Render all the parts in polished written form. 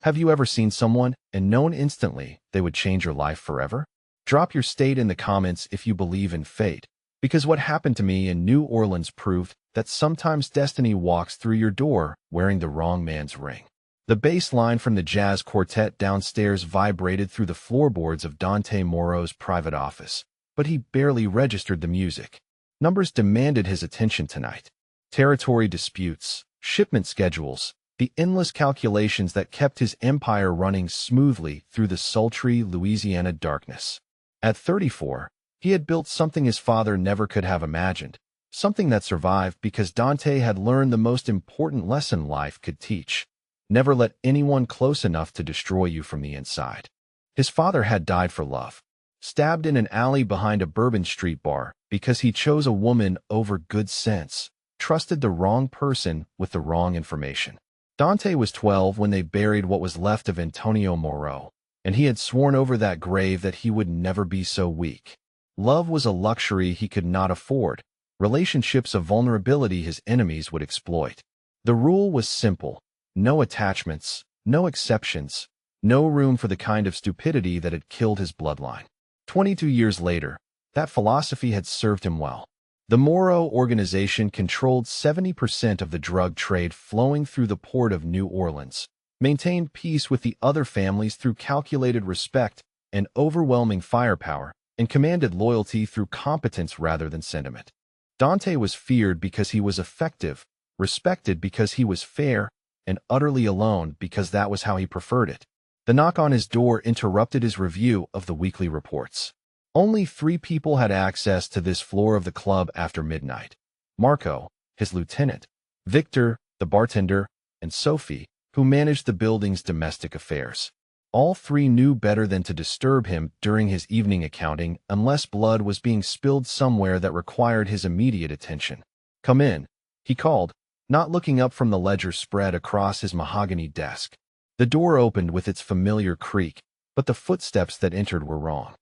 Have you ever seen someone and known instantly they would change your life forever? Drop your state in the comments if you believe in fate, because what happened to me in New Orleans proved that sometimes destiny walks through your door wearing the wrong man's ring. The bass line from the jazz quartet downstairs vibrated through the floorboards of Dante Moro's private office, but he barely registered the music. Numbers demanded his attention tonight. Territory disputes, shipment schedules, the endless calculations that kept his empire running smoothly through the sultry Louisiana darkness. At 34, he had built something his father never could have imagined, something that survived because Dante had learned the most important lesson life could teach. Never let anyone close enough to destroy you from the inside. His father had died for love, stabbed in an alley behind a Bourbon Street bar because he chose a woman over good sense, trusted the wrong person with the wrong information. Dante was 12 when they buried what was left of Antonio Moro, and he had sworn over that grave that he would never be so weak. Love was a luxury he could not afford, relationships a vulnerability his enemies would exploit. The rule was simple: no attachments, no exceptions, no room for the kind of stupidity that had killed his bloodline. 22 years later, that philosophy had served him well. The Moro organization controlled 70% of the drug trade flowing through the port of New Orleans, maintained peace with the other families through calculated respect and overwhelming firepower, and commanded loyalty through competence rather than sentiment. Dante was feared because he was effective, respected because he was fair, and utterly alone because that was how he preferred it. The knock on his door interrupted his review of the weekly reports. Only 3 people had access to this floor of the club after midnight: Marco, his lieutenant, Victor, the bartender, and Sophie, who managed the building's domestic affairs. All 3 knew better than to disturb him during his evening accounting unless blood was being spilled somewhere that required his immediate attention. "Come in," he called, not looking up from the ledger spread across his mahogany desk. The door opened with its familiar creak, but the footsteps that entered were wrong.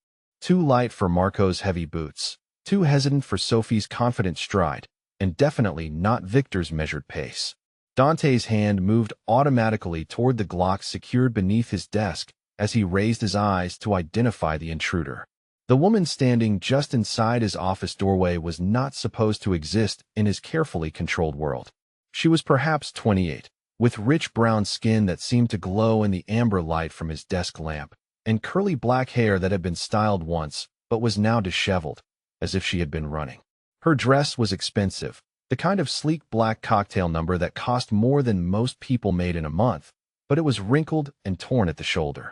Too light for Marco's heavy boots, too hesitant for Sophie's confident stride, and definitely not Victor's measured pace. Dante's hand moved automatically toward the Glock secured beneath his desk as he raised his eyes to identify the intruder. The woman standing just inside his office doorway was not supposed to exist in his carefully controlled world. She was perhaps 28, with rich brown skin that seemed to glow in the amber light from his desk lamp, and curly black hair that had been styled once but was now disheveled, as if she had been running. Her dress was expensive, the kind of sleek black cocktail number that cost more than most people made in a month, but it was wrinkled and torn at the shoulder.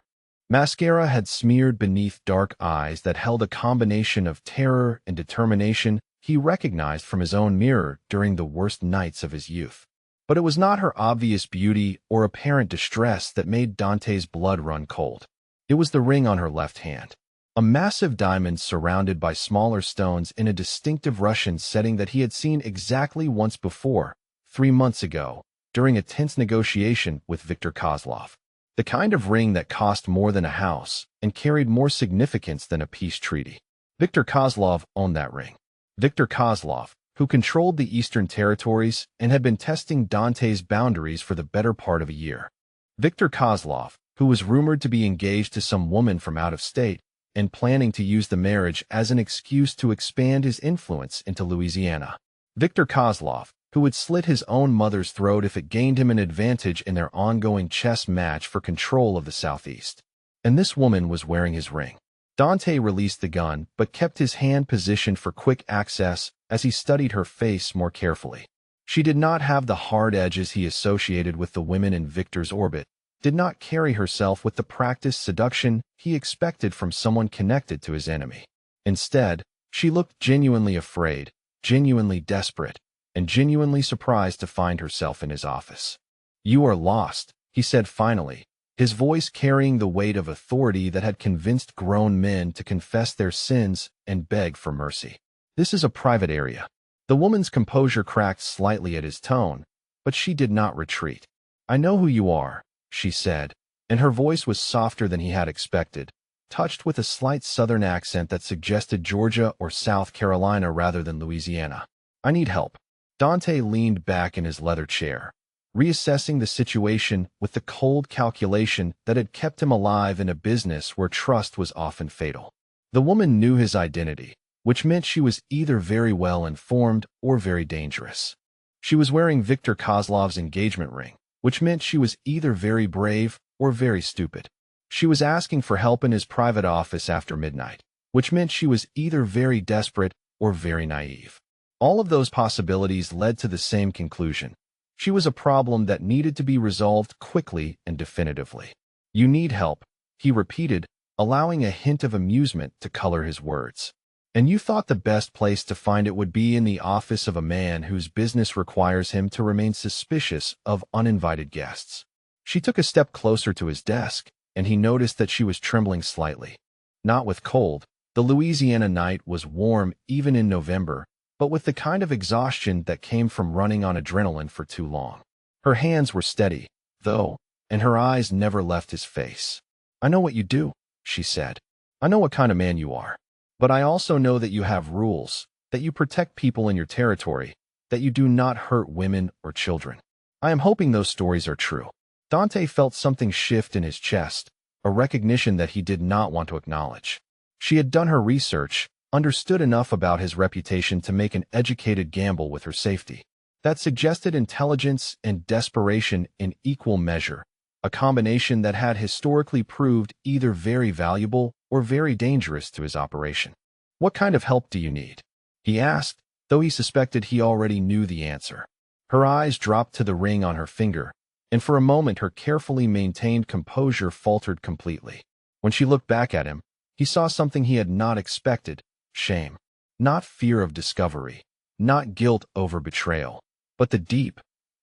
Mascara had smeared beneath dark eyes that held a combination of terror and determination he recognized from his own mirror during the worst nights of his youth. But it was not her obvious beauty or apparent distress that made Dante's blood run cold. It was the ring on her left hand, a massive diamond surrounded by smaller stones in a distinctive Russian setting that he had seen exactly once before, 3 months ago, during a tense negotiation with Viktor Kozlov. The kind of ring that cost more than a house and carried more significance than a peace treaty. Viktor Kozlov owned that ring. Viktor Kozlov, who controlled the Eastern Territories and had been testing Dante's boundaries for the better part of a year. Viktor Kozlov, who was rumored to be engaged to some woman from out of state and planning to use the marriage as an excuse to expand his influence into Louisiana. Viktor Kozlov, who would slit his own mother's throat if it gained him an advantage in their ongoing chess match for control of the Southeast. And this woman was wearing his ring. Dante released the gun, but kept his hand positioned for quick access as he studied her face more carefully. She did not have the hard edges he associated with the women in Victor's orbit, did not carry herself with the practiced seduction he expected from someone connected to his enemy. Instead, she looked genuinely afraid, genuinely desperate, and genuinely surprised to find herself in his office. "You are lost," he said finally, his voice carrying the weight of authority that had convinced grown men to confess their sins and beg for mercy. "This is a private area." The woman's composure cracked slightly at his tone, but she did not retreat. "I know who you are," she said, and her voice was softer than he had expected, touched with a slight southern accent that suggested Georgia or South Carolina rather than Louisiana. "I need help." Dante leaned back in his leather chair, reassessing the situation with the cold calculation that had kept him alive in a business where trust was often fatal. The woman knew his identity, which meant she was either very well informed or very dangerous. She was wearing Viktor Kozlov's engagement ring, which meant she was either very brave or very stupid. She was asking for help in his private office after midnight, which meant she was either very desperate or very naive. All of those possibilities led to the same conclusion. She was a problem that needed to be resolved quickly and definitively. "You need help," he repeated, allowing a hint of amusement to color his words. "And you thought the best place to find it would be in the office of a man whose business requires him to remain suspicious of uninvited guests." She took a step closer to his desk, and he noticed that she was trembling slightly. Not with cold. The Louisiana night was warm even in November, but with the kind of exhaustion that came from running on adrenaline for too long. Her hands were steady, though, and her eyes never left his face. "I know what you do," she said. "I know what kind of man you are. But I also know that you have rules, that you protect people in your territory, that you do not hurt women or children. I am hoping those stories are true." Dante felt something shift in his chest, a recognition that he did not want to acknowledge. She had done her research, understood enough about his reputation to make an educated gamble with her safety. That suggested intelligence and desperation in equal measure, a combination that had historically proved either very valuable or very dangerous to his operation. "What kind of help do you need?" he asked, though he suspected he already knew the answer. Her eyes dropped to the ring on her finger, and for a moment her carefully maintained composure faltered completely. When she looked back at him, he saw something he had not expected: shame. Not fear of discovery, not guilt over betrayal, but the deep,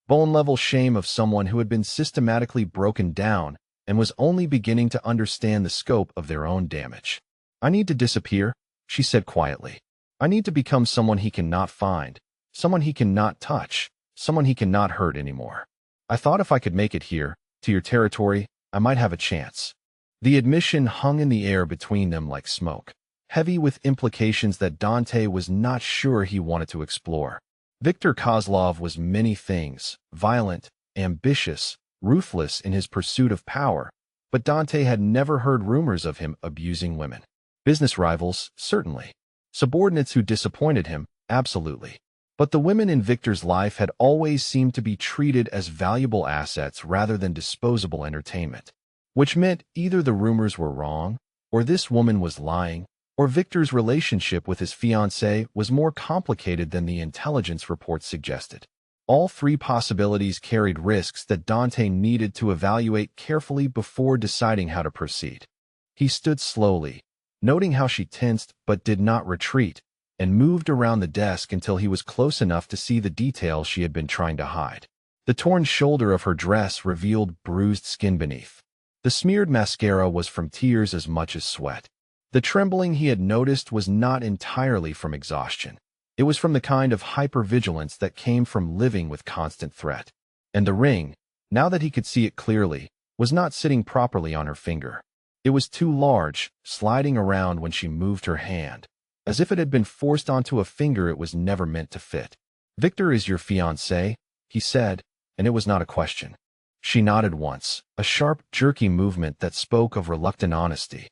bone-level shame of someone who had been systematically broken down and was only beginning to understand the scope of their own damage. "I need to disappear," she said quietly. "I need to become someone he cannot find, someone he cannot touch, someone he cannot hurt anymore. I thought if I could make it here, to your territory, I might have a chance." The admission hung in the air between them like smoke, heavy with implications that Dante was not sure he wanted to explore. Viktor Kozlov was many things: violent, ambitious, ruthless in his pursuit of power, but Dante had never heard rumors of him abusing women. Business rivals, certainly. Subordinates who disappointed him, absolutely. But the women in Viktor's life had always seemed to be treated as valuable assets rather than disposable entertainment, which meant either the rumors were wrong, or this woman was lying, or Viktor's relationship with his fiancée was more complicated than the intelligence reports suggested. All three possibilities carried risks that Dante needed to evaluate carefully before deciding how to proceed. He stood slowly, noting how she tensed but did not retreat, and moved around the desk until he was close enough to see the details she had been trying to hide. The torn shoulder of her dress revealed bruised skin beneath. The smeared mascara was from tears as much as sweat. The trembling he had noticed was not entirely from exhaustion. It was from the kind of hypervigilance that came from living with constant threat. And the ring, now that he could see it clearly, was not sitting properly on her finger. It was too large, sliding around when she moved her hand, as if it had been forced onto a finger it was never meant to fit. "Viktor is your fiancé," he said, and it was not a question. She nodded once, a sharp, jerky movement that spoke of reluctant honesty.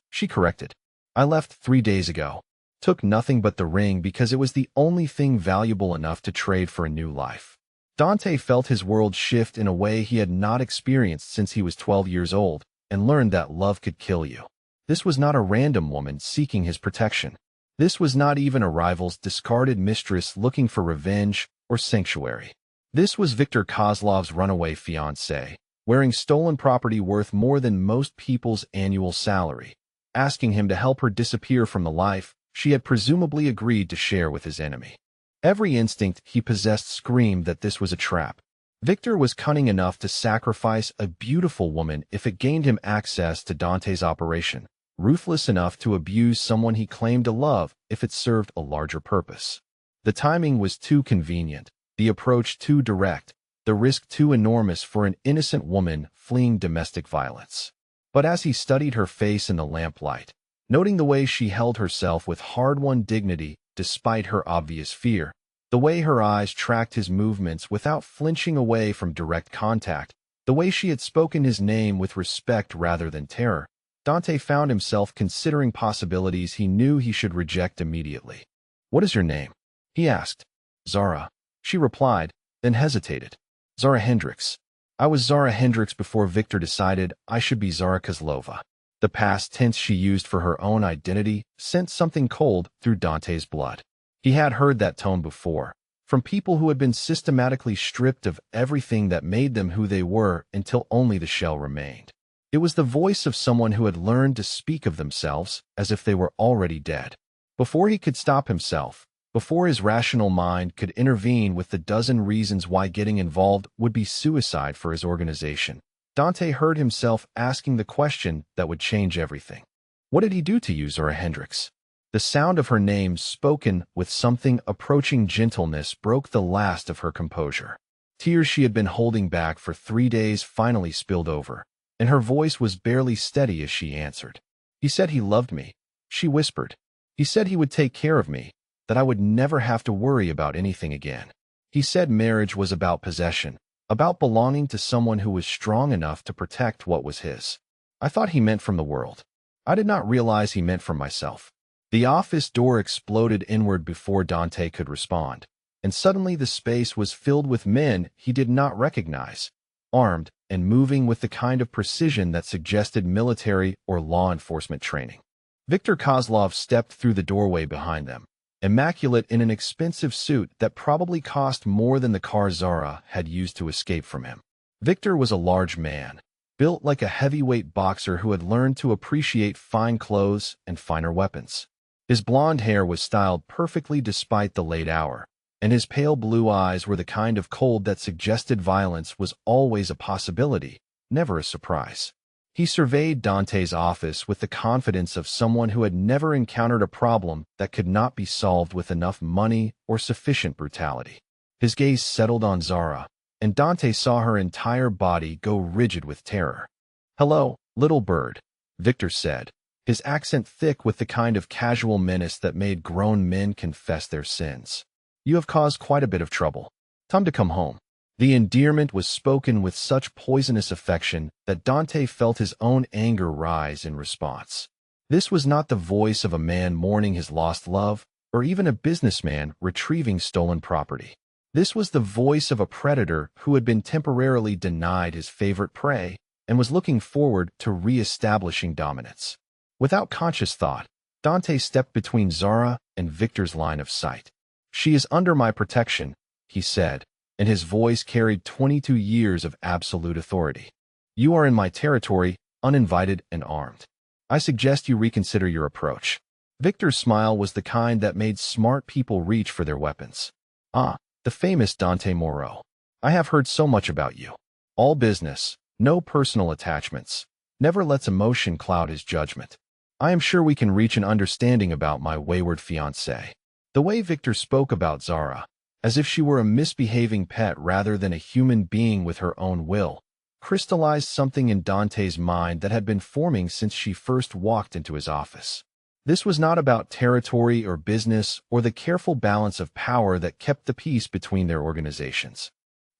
She corrected. "I left 3 days ago. Took nothing but the ring because it was the only thing valuable enough to trade for a new life." Dante felt his world shift in a way he had not experienced since he was 12 years old, and learned that love could kill you. This was not a random woman seeking his protection. This was not even a rival's discarded mistress looking for revenge or sanctuary. This was Viktor Kozlov's runaway fiancée, wearing stolen property worth more than most people's annual salary, asking him to help her disappear from the life she had presumably agreed to share with his enemy. Every instinct he possessed screamed that this was a trap. Viktor was cunning enough to sacrifice a beautiful woman if it gained him access to Dante's operation, ruthless enough to abuse someone he claimed to love if it served a larger purpose. The timing was too convenient, the approach too direct, the risk too enormous for an innocent woman fleeing domestic violence. But as he studied her face in the lamplight, noting the way she held herself with hard-won dignity despite her obvious fear, The way her eyes tracked his movements without flinching away from direct contact, the way she had spoken his name with respect rather than terror, Dante found himself considering possibilities he knew he should reject immediately. "What is your name?" he asked. "Zara," she replied, then hesitated. "Zara Hendricks. I was Zara Hendricks before Victor decided I should be Zara Kozlova." The past tense she used for her own identity sent something cold through Dante's blood. He had heard that tone before, from people who had been systematically stripped of everything that made them who they were until only the shell remained. It was the voice of someone who had learned to speak of themselves as if they were already dead. Before he could stop himself, before his rational mind could intervene with the dozen reasons why getting involved would be suicide for his organization, Dante heard himself asking the question that would change everything. What did he do to you, Zara Hendricks? The sound of her name, spoken with something approaching gentleness, broke the last of her composure. Tears she had been holding back for 3 days finally spilled over, and her voice was barely steady as she answered. "He said he loved me," she whispered. "He said he would take care of me, that I would never have to worry about anything again. He said marriage was about possession, about belonging to someone who was strong enough to protect what was his. I thought he meant from the world. I did not realize he meant from myself." The office door exploded inward before Dante could respond, and suddenly the space was filled with men he did not recognize, armed and moving with the kind of precision that suggested military or law enforcement training. Victor Kozlov stepped through the doorway behind them, immaculate in an expensive suit that probably cost more than the car Zara had used to escape from him. Victor was a large man, built like a heavyweight boxer who had learned to appreciate fine clothes and finer weapons. His blonde hair was styled perfectly despite the late hour, and his pale blue eyes were the kind of cold that suggested violence was always a possibility, never a surprise. He surveyed Dante's office with the confidence of someone who had never encountered a problem that could not be solved with enough money or sufficient brutality. His gaze settled on Zara, and Dante saw her entire body go rigid with terror. "Hello, little bird," Victor said, his accent thick with the kind of casual menace that made grown men confess their sins. "You have caused quite a bit of trouble. Time to come home." The endearment was spoken with such poisonous affection that Dante felt his own anger rise in response. This was not the voice of a man mourning his lost love, or even a businessman retrieving stolen property. This was the voice of a predator who had been temporarily denied his favorite prey and was looking forward to re-establishing dominance. Without conscious thought, Dante stepped between Zara and Victor's line of sight. "She is under my protection," he said, and his voice carried 22 years of absolute authority. "You are in my territory, uninvited and armed. I suggest you reconsider your approach." Victor's smile was the kind that made smart people reach for their weapons. "Ah, the famous Dante Moreau. I have heard so much about you. All business, no personal attachments. Never lets emotion cloud his judgment. I am sure we can reach an understanding about my wayward fiancée." The way Victor spoke about Zara, as if she were a misbehaving pet rather than a human being with her own will, crystallized something in Dante's mind that had been forming since she first walked into his office. This was not about territory or business or the careful balance of power that kept the peace between their organizations.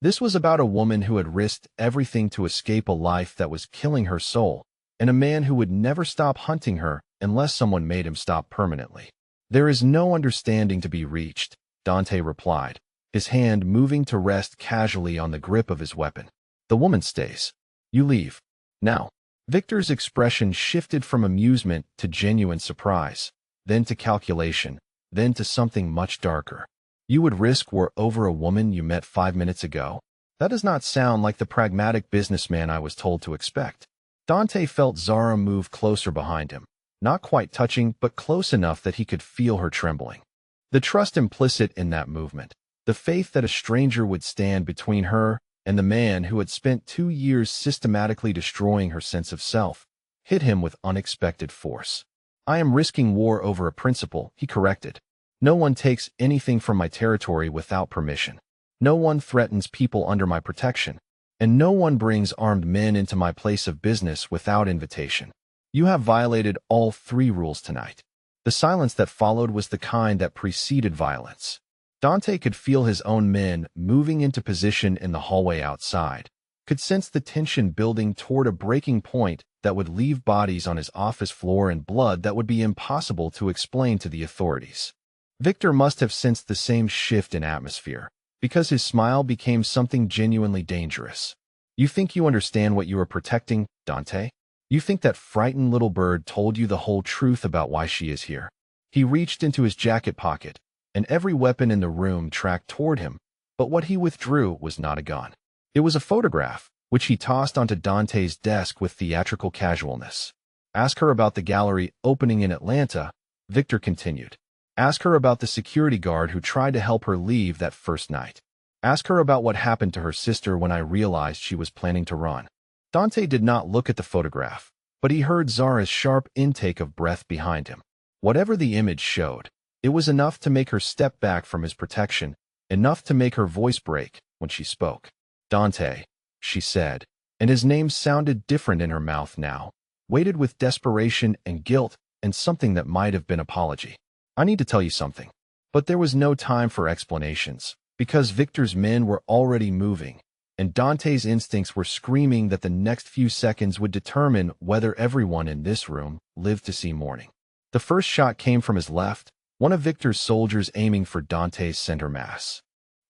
This was about a woman who had risked everything to escape a life that was killing her soul, and a man who would never stop hunting her unless someone made him stop permanently. "There is no understanding to be reached," Dante replied, his hand moving to rest casually on the grip of his weapon. "The woman stays. You leave. Now." Victor's expression shifted from amusement to genuine surprise, then to calculation, then to something much darker. "You would risk war over a woman you met 5 minutes ago? That does not sound like the pragmatic businessman I was told to expect." Dante felt Zara move closer behind him, not quite touching, but close enough that he could feel her trembling. The trust implicit in that movement, the faith that a stranger would stand between her and the man who had spent 2 years systematically destroying her sense of self, hit him with unexpected force. "I am risking war over a principle," he corrected. "No one takes anything from my territory without permission. No one threatens people under my protection, and no one brings armed men into my place of business without invitation. You have violated all 3 rules tonight." The silence that followed was the kind that preceded violence. Dante could feel his own men moving into position in the hallway outside, could sense the tension building toward a breaking point that would leave bodies on his office floor and blood that would be impossible to explain to the authorities. Victor must have sensed the same shift in atmosphere, because his smile became something genuinely dangerous. You think you understand what you are protecting, Dante? You think that frightened little bird told you the whole truth about why she is here? He reached into his jacket pocket, and every weapon in the room tracked toward him, but what he withdrew was not a gun. It was a photograph, which he tossed onto Dante's desk with theatrical casualness. Ask her about the gallery opening in Atlanta, Victor continued. Ask her about the security guard who tried to help her leave that first night. Ask her about what happened to her sister when I realized she was planning to run. Dante did not look at the photograph, but he heard Zara's sharp intake of breath behind him. Whatever the image showed, it was enough to make her step back from his protection, enough to make her voice break when she spoke. Dante, she said, and his name sounded different in her mouth now, weighted with desperation and guilt and something that might have been apology. I need to tell you something. But there was no time for explanations, because Victor's men were already moving, and Dante's instincts were screaming that the next few seconds would determine whether everyone in this room lived to see morning. The first shot came from his left, one of Victor's soldiers aiming for Dante's center mass.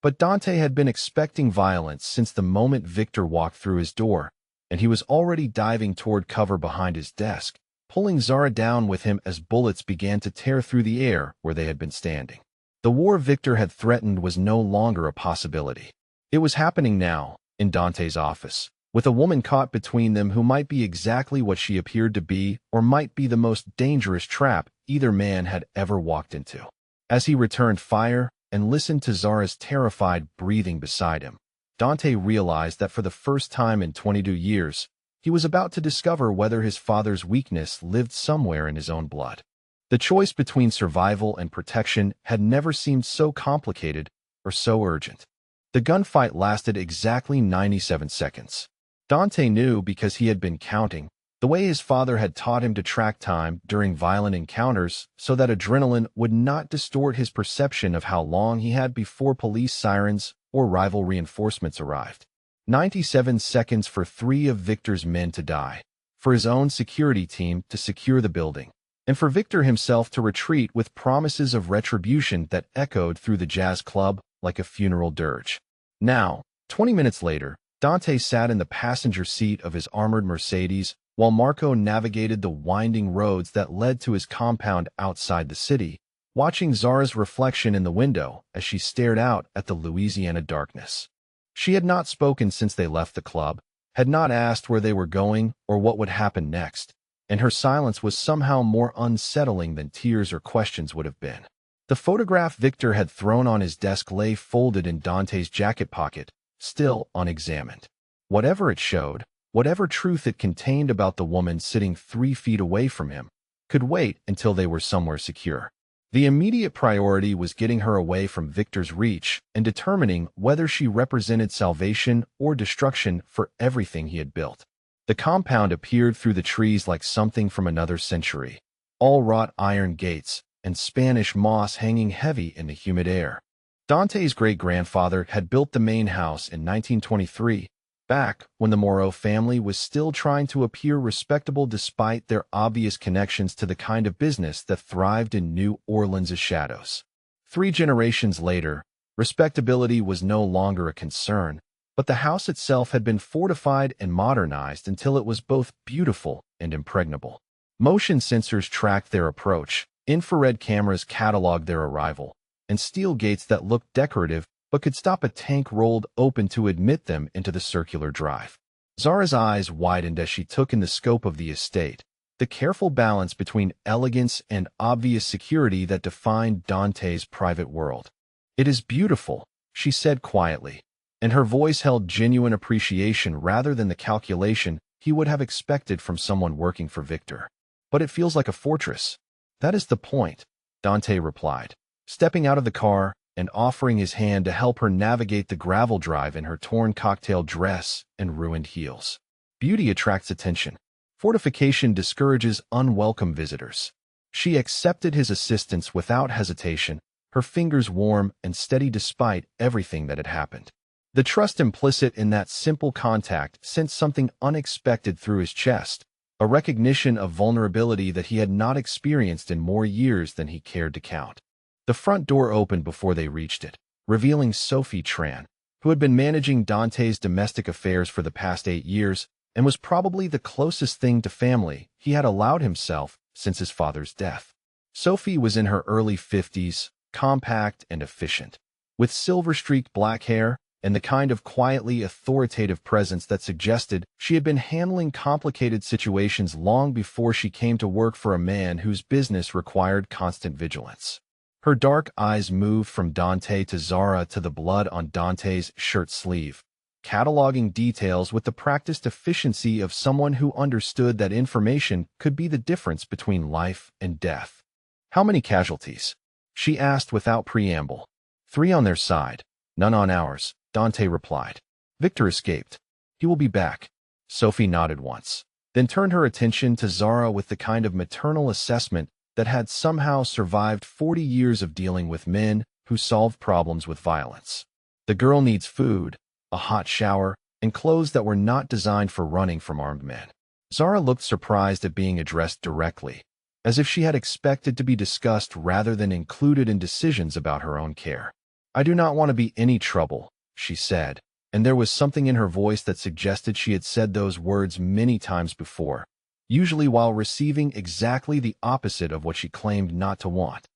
But Dante had been expecting violence since the moment Victor walked through his door, and he was already diving toward cover behind his desk, pulling Zara down with him as bullets began to tear through the air where they had been standing. The war Victor had threatened was no longer a possibility. It was happening now, in Dante's office, with a woman caught between them who might be exactly what she appeared to be or might be the most dangerous trap either man had ever walked into. As he returned fire and listened to Zara's terrified breathing beside him, Dante realized that for the first time in 22 years, he was about to discover whether his father's weakness lived somewhere in his own blood. The choice between survival and protection had never seemed so complicated or so urgent. The gunfight lasted exactly 97 seconds. Dante knew because he had been counting, the way his father had taught him to track time during violent encounters so that adrenaline would not distort his perception of how long he had before police sirens or rival reinforcements arrived. 97 seconds for 3 of Victor's men to die, for his own security team to secure the building, and for Victor himself to retreat with promises of retribution that echoed through the jazz club like a funeral dirge. Now, 20 minutes later, Dante sat in the passenger seat of his armored Mercedes while Marco navigated the winding roads that led to his compound outside the city, watching Zara's reflection in the window as she stared out at the Louisiana darkness. She had not spoken since they left the club, had not asked where they were going or what would happen next, and her silence was somehow more unsettling than tears or questions would have been. The photograph Victor had thrown on his desk lay folded in Dante's jacket pocket, still unexamined. Whatever it showed, whatever truth it contained about the woman sitting 3 feet away from him, could wait until they were somewhere secure. The immediate priority was getting her away from Victor's reach and determining whether she represented salvation or destruction for everything he had built. The compound appeared through the trees like something from another century, all wrought iron gates and Spanish moss hanging heavy in the humid air. Dante's great-grandfather had built the main house in 1923, back when the Moreau family was still trying to appear respectable despite their obvious connections to the kind of business that thrived in New Orleans' shadows. 3 generations later, respectability was no longer a concern, but the house itself had been fortified and modernized until it was both beautiful and impregnable. Motion sensors tracked their approach, infrared cameras cataloged their arrival, and steel gates that looked decorative but could stop a tank rolled open to admit them into the circular drive. Zara's eyes widened as she took in the scope of the estate, the careful balance between elegance and obvious security that defined Dante's private world. "It is beautiful," she said quietly, and her voice held genuine appreciation rather than the calculation he would have expected from someone working for Victor. "But it feels like a fortress." "That is the point," Dante replied, stepping out of the car and offering his hand to help her navigate the gravel drive in her torn cocktail dress and ruined heels. "Beauty attracts attention. Fortification discourages unwelcome visitors." She accepted his assistance without hesitation, her fingers warm and steady despite everything that had happened. The trust implicit in that simple contact sent something unexpected through his chest, a recognition of vulnerability that he had not experienced in more years than he cared to count. The front door opened before they reached it, revealing Sophie Tran, who had been managing Dante's domestic affairs for the past 8 years and was probably the closest thing to family he had allowed himself since his father's death. Sophie was in her early 50s, compact and efficient, with silver-streaked black hair and the kind of quietly authoritative presence that suggested she had been handling complicated situations long before she came to work for a man whose business required constant vigilance. Her dark eyes moved from Dante to Zara to the blood on Dante's shirt sleeve, cataloging details with the practiced efficiency of someone who understood that information could be the difference between life and death. "How many casualties?" she asked without preamble. "3 on their side, none on ours," Dante replied. "Victor escaped. He will be back." Sophie nodded once, then turned her attention to Zara with the kind of maternal assessment that had somehow survived 40 years of dealing with men who solved problems with violence. "The girl needs food, a hot shower, and clothes that were not designed for running from armed men." Zara looked surprised at being addressed directly, as if she had expected to be discussed rather than included in decisions about her own care. "I do not want to be any trouble," she said, and there was something in her voice that suggested she had said those words many times before, usually while receiving exactly the opposite of what she claimed not to want.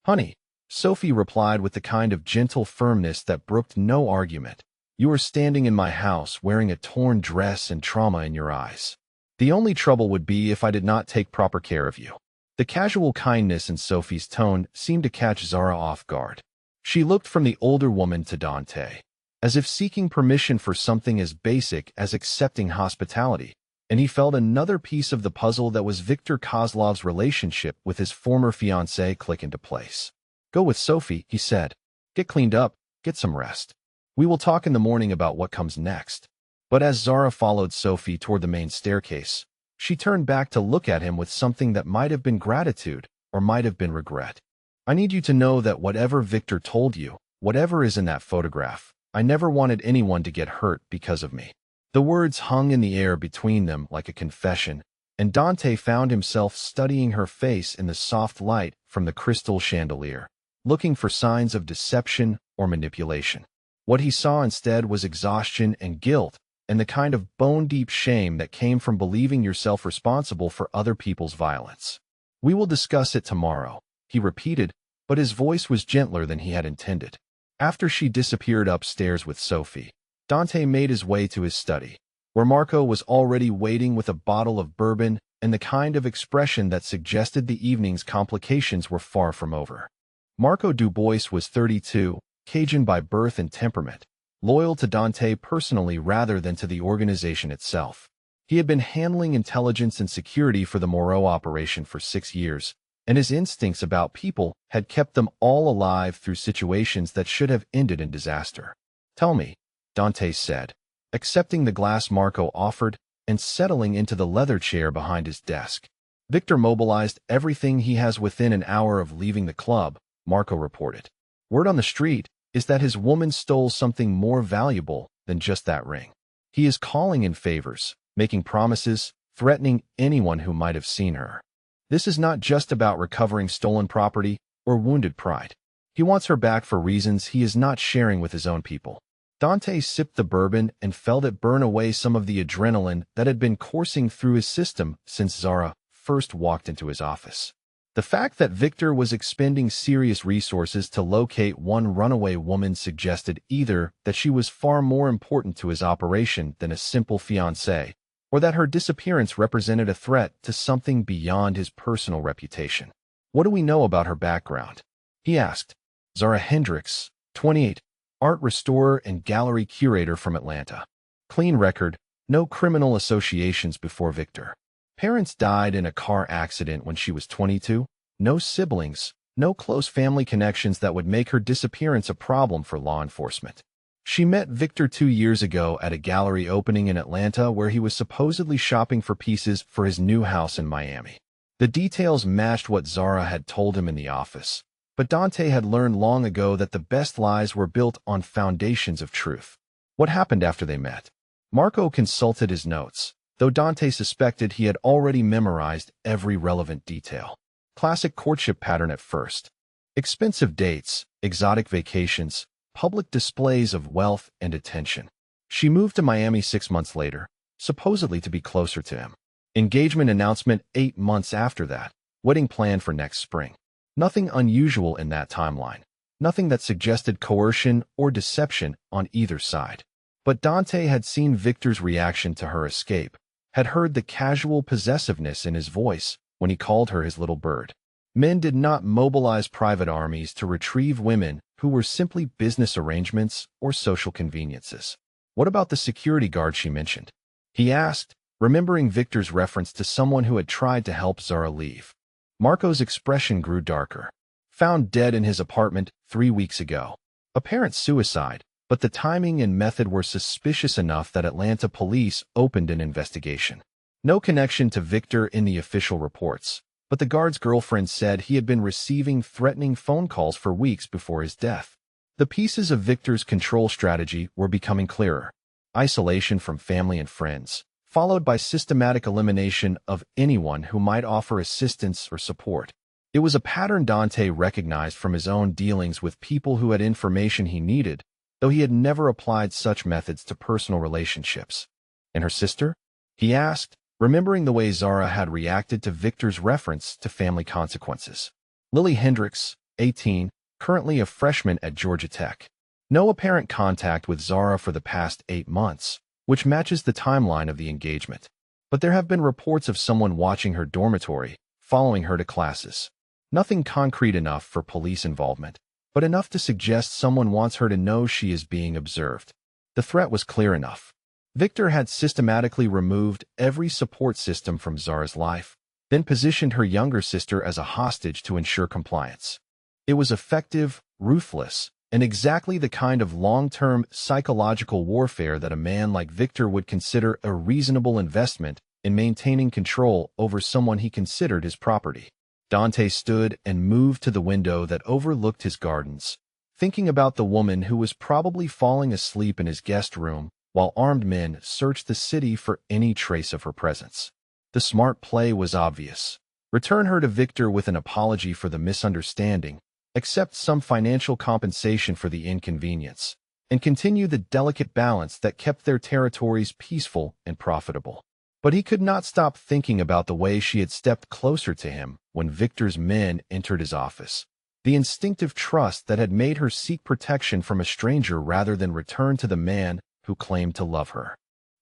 "Honey," Sophie replied with the kind of gentle firmness that brooked no argument, "you are standing in my house wearing a torn dress and trauma in your eyes. The only trouble would be if I did not take proper care of you." The casual kindness in Sophie's tone seemed to catch Zara off guard. She looked from the older woman to Dante, as if seeking permission for something as basic as accepting hospitality, and he felt another piece of the puzzle that was Viktor Kozlov's relationship with his former fiancée click into place. "Go with Sophie," he said. "Get cleaned up, get some rest. We will talk in the morning about what comes next." But as Zara followed Sophie toward the main staircase, she turned back to look at him with something that might have been gratitude or might have been regret. "I need you to know that whatever Victor told you, whatever is in that photograph, I never wanted anyone to get hurt because of me." The words hung in the air between them like a confession, and Dante found himself studying her face in the soft light from the crystal chandelier, looking for signs of deception or manipulation. What he saw instead was exhaustion and guilt, and the kind of bone-deep shame that came from believing yourself responsible for other people's violence. "We will discuss it tomorrow," he repeated, but his voice was gentler than he had intended. After she disappeared upstairs with Sophie, Dante made his way to his study, where Marco was already waiting with a bottle of bourbon and the kind of expression that suggested the evening's complications were far from over. Marco Dubois was 32, Cajun by birth and temperament, loyal to Dante personally rather than to the organization itself. He had been handling intelligence and security for the Moreau operation for 6 years, and his instincts about people had kept them all alive through situations that should have ended in disaster. "Tell me," Dante said, accepting the glass Marco offered and settling into the leather chair behind his desk. "Victor mobilized everything he has within an hour of leaving the club," Marco reported. "Word on the street is that his woman stole something more valuable than just that ring. He is calling in favors, making promises, threatening anyone who might have seen her. This is not just about recovering stolen property or wounded pride. He wants her back for reasons he is not sharing with his own people." Dante sipped the bourbon and felt it burn away some of the adrenaline that had been coursing through his system since Zara first walked into his office. The fact that Victor was expending serious resources to locate one runaway woman suggested either that she was far more important to his operation than a simple fiancée, or that her disappearance represented a threat to something beyond his personal reputation. "What do we know about her background?" he asked. "Zara Hendricks, 28, art restorer and gallery curator from Atlanta. Clean record, no criminal associations before Victor. Parents died in a car accident when she was 22, no siblings, no close family connections that would make her disappearance a problem for law enforcement. She met Victor 2 years ago at a gallery opening in Atlanta where he was supposedly shopping for pieces for his new house in Miami." The details matched what Zara had told him in the office, But Dante had learned long ago that the best lies were built on foundations of truth. What happened after they met? Marco consulted his notes, though Dante suspected he had already memorized every relevant detail. Classic courtship pattern at first. Expensive dates, exotic vacations, public displays of wealth and attention. She moved to Miami 6 months later, supposedly to be closer to him. Engagement announcement 8 months after that. Wedding planned for next spring. Nothing unusual in that timeline. Nothing that suggested coercion or deception on either side. But Dante had seen Victor's reaction to her escape, had heard the casual possessiveness in his voice when he called her his little bird. Men did not mobilize private armies to retrieve women who were simply business arrangements or social conveniences. What about the security guard she mentioned? He asked, remembering Victor's reference to someone who had tried to help Zara leave. Marco's expression grew darker. Found dead in his apartment 3 weeks ago. Apparent suicide, but the timing and method were suspicious enough that Atlanta police opened an investigation. No connection to Victor in the official reports, but the guard's girlfriend said he had been receiving threatening phone calls for weeks before his death. The pieces of Victor's control strategy were becoming clearer. Isolation from family and friends, followed by systematic elimination of anyone who might offer assistance or support. It was a pattern Dante recognized from his own dealings with people who had information he needed, though he had never applied such methods to personal relationships. And her sister? He asked, remembering the way Zara had reacted to Victor's reference to family consequences. Lily Hendricks, 18, currently a freshman at Georgia Tech. No apparent contact with Zara for the past 8 months, which matches the timeline of the engagement. But there have been reports of someone watching her dormitory, following her to classes. Nothing concrete enough for police involvement, but enough to suggest someone wants her to know she is being observed. The threat was clear enough. Victor had systematically removed every support system from Zara's life, then positioned her younger sister as a hostage to ensure compliance. It was effective, ruthless, and exactly the kind of long-term psychological warfare that a man like Victor would consider a reasonable investment in maintaining control over someone he considered his property. Dante stood and moved to the window that overlooked his gardens, thinking about the woman who was probably falling asleep in his guest room while armed men searched the city for any trace of her presence. The smart play was obvious. Return her to Victor with an apology for the misunderstanding, accept some financial compensation for the inconvenience, and continue the delicate balance that kept their territories peaceful and profitable. But he could not stop thinking about the way she had stepped closer to him when Victor's men entered his office. The instinctive trust that had made her seek protection from a stranger rather than return to the man who claimed to love her.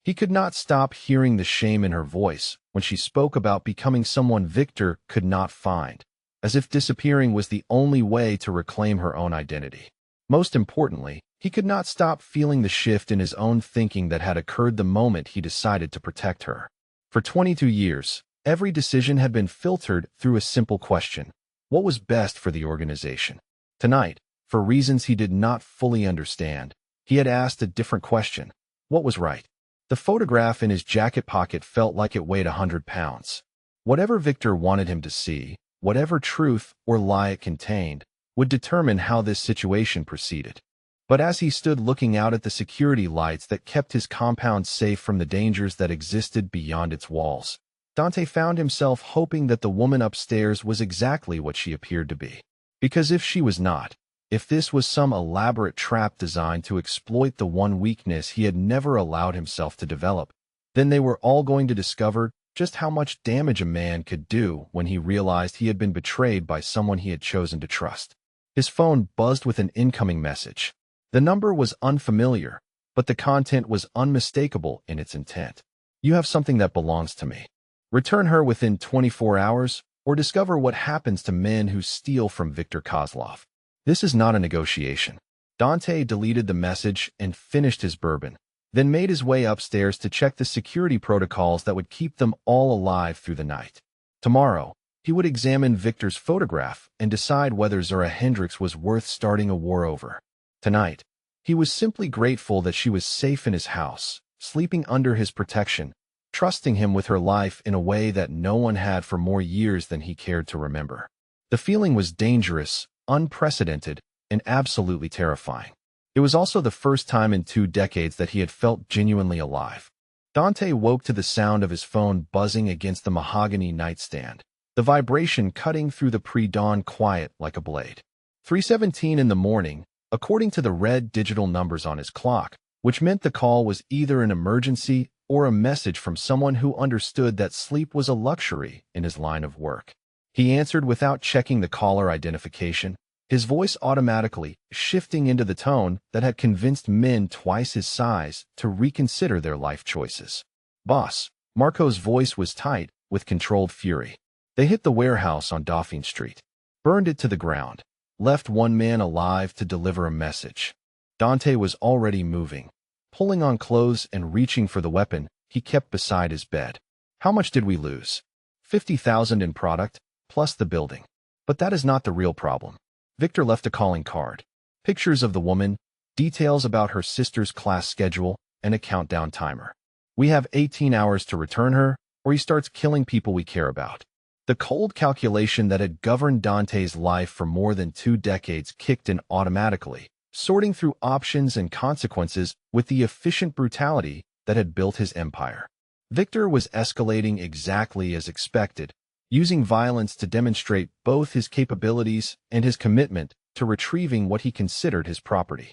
He could not stop hearing the shame in her voice when she spoke about becoming someone Victor could not find, as if disappearing was the only way to reclaim her own identity. Most importantly, he could not stop feeling the shift in his own thinking that had occurred the moment he decided to protect her. For 22 years, every decision had been filtered through a simple question: what was best for the organization? Tonight, for reasons he did not fully understand, he had asked a different question: what was right? The photograph in his jacket pocket felt like it weighed 100 pounds. Whatever Victor wanted him to see, whatever truth or lie it contained, would determine how this situation proceeded. But as he stood looking out at the security lights that kept his compound safe from the dangers that existed beyond its walls, Dante found himself hoping that the woman upstairs was exactly what she appeared to be. Because if she was not, if this was some elaborate trap designed to exploit the one weakness he had never allowed himself to develop, then they were all going to discover just how much damage a man could do when he realized he had been betrayed by someone he had chosen to trust. His phone buzzed with an incoming message. The number was unfamiliar, but the content was unmistakable in its intent. You have something that belongs to me. Return her within 24 hours, or discover what happens to men who steal from Victor Kozlov. This is not a negotiation. Dante deleted the message and finished his bourbon, then made his way upstairs to check the security protocols that would keep them all alive through the night. Tomorrow, he would examine Victor's photograph and decide whether Zara Hendricks was worth starting a war over. Tonight, he was simply grateful that she was safe in his house, sleeping under his protection, trusting him with her life in a way that no one had for more years than he cared to remember. The feeling was dangerous, unprecedented and absolutely terrifying. It was also the first time in 2 decades that he had felt genuinely alive. Dante woke to the sound of his phone buzzing against the mahogany nightstand, the vibration cutting through the pre-dawn quiet like a blade. 3:17 in the morning, according to the red digital numbers on his clock, which meant the call was either an emergency or a message from someone who understood that sleep was a luxury in his line of work. He answered without checking the caller identification, his voice automatically shifting into the tone that had convinced men twice his size to reconsider their life choices. "Boss." Marco's voice was tight with controlled fury. "They hit the warehouse on Dauphine Street. Burned it to the ground. Left one man alive to deliver a message." Dante was already moving. Pulling on clothes and reaching for the weapon he kept beside his bed. "How much did we lose?" 50,000 in product, plus the building. But that is not the real problem. Victor left a calling card. Pictures of the woman, details about her sister's class schedule, and a countdown timer. "We have 18 hours to return her, or he starts killing people we care about." The cold calculation that had governed Dante's life for more than 2 decades kicked in automatically, sorting through options and consequences with the efficient brutality that had built his empire. Victor was escalating exactly as expected, using violence to demonstrate both his capabilities and his commitment to retrieving what he considered his property.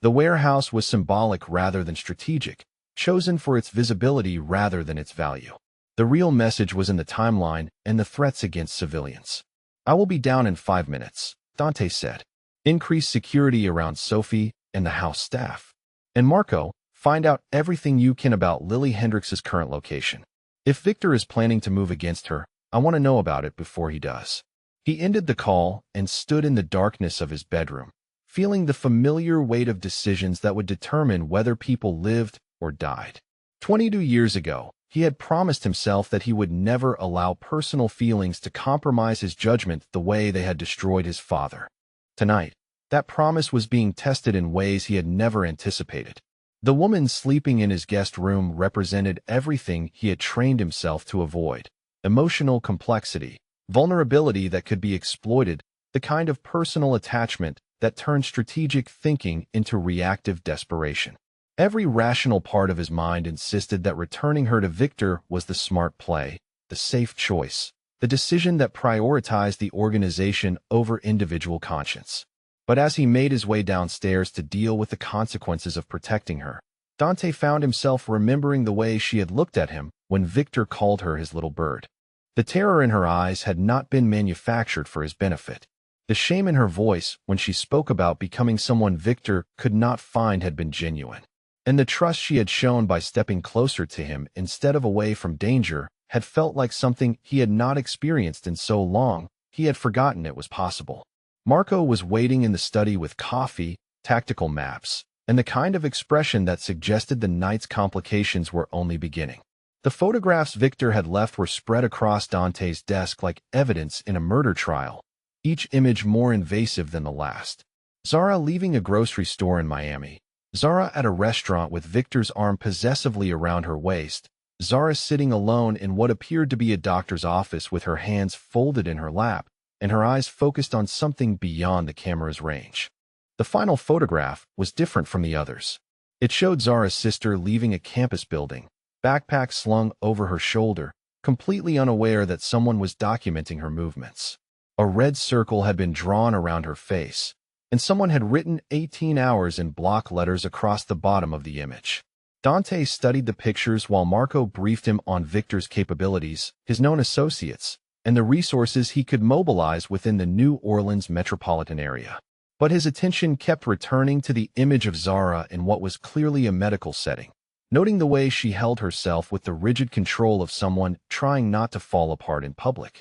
The warehouse was symbolic rather than strategic, chosen for its visibility rather than its value. The real message was in the timeline and the threats against civilians. "I will be down in 5 minutes, Dante said. "Increase security around Sophie and the house staff. And Marco, find out everything you can about Lily Hendrix's current location. If Victor is planning to move against her, I want to know about it before he does." He ended the call and stood in the darkness of his bedroom, feeling the familiar weight of decisions that would determine whether people lived or died. 22 years ago, he had promised himself that he would never allow personal feelings to compromise his judgment the way they had destroyed his father. Tonight, that promise was being tested in ways he had never anticipated. The woman sleeping in his guest room represented everything he had trained himself to avoid. Emotional complexity, vulnerability that could be exploited, the kind of personal attachment that turned strategic thinking into reactive desperation. Every rational part of his mind insisted that returning her to Victor was the smart play, the safe choice, the decision that prioritized the organization over individual conscience. But as he made his way downstairs to deal with the consequences of protecting her, Dante found himself remembering the way she had looked at him when Victor called her his little bird. The terror in her eyes had not been manufactured for his benefit. The shame in her voice when she spoke about becoming someone Victor could not find had been genuine. And the trust she had shown by stepping closer to him instead of away from danger had felt like something he had not experienced in so long he had forgotten it was possible. Marco was waiting in the study with coffee, tactical maps, and the kind of expression that suggested the night's complications were only beginning. The photographs Victor had left were spread across Dante's desk like evidence in a murder trial, each image more invasive than the last. Zara leaving a grocery store in Miami. Zara at a restaurant with Victor's arm possessively around her waist. Zara sitting alone in what appeared to be a doctor's office with her hands folded in her lap and her eyes focused on something beyond the camera's range. The final photograph was different from the others. It showed Zara's sister leaving a campus building, backpack slung over her shoulder, completely unaware that someone was documenting her movements. A red circle had been drawn around her face, and someone had written 18 hours in block letters across the bottom of the image. Dante studied the pictures while Marco briefed him on Victor's capabilities, his known associates, and the resources he could mobilize within the New Orleans metropolitan area. But his attention kept returning to the image of Zara in what was clearly a medical setting, noting the way she held herself with the rigid control of someone trying not to fall apart in public.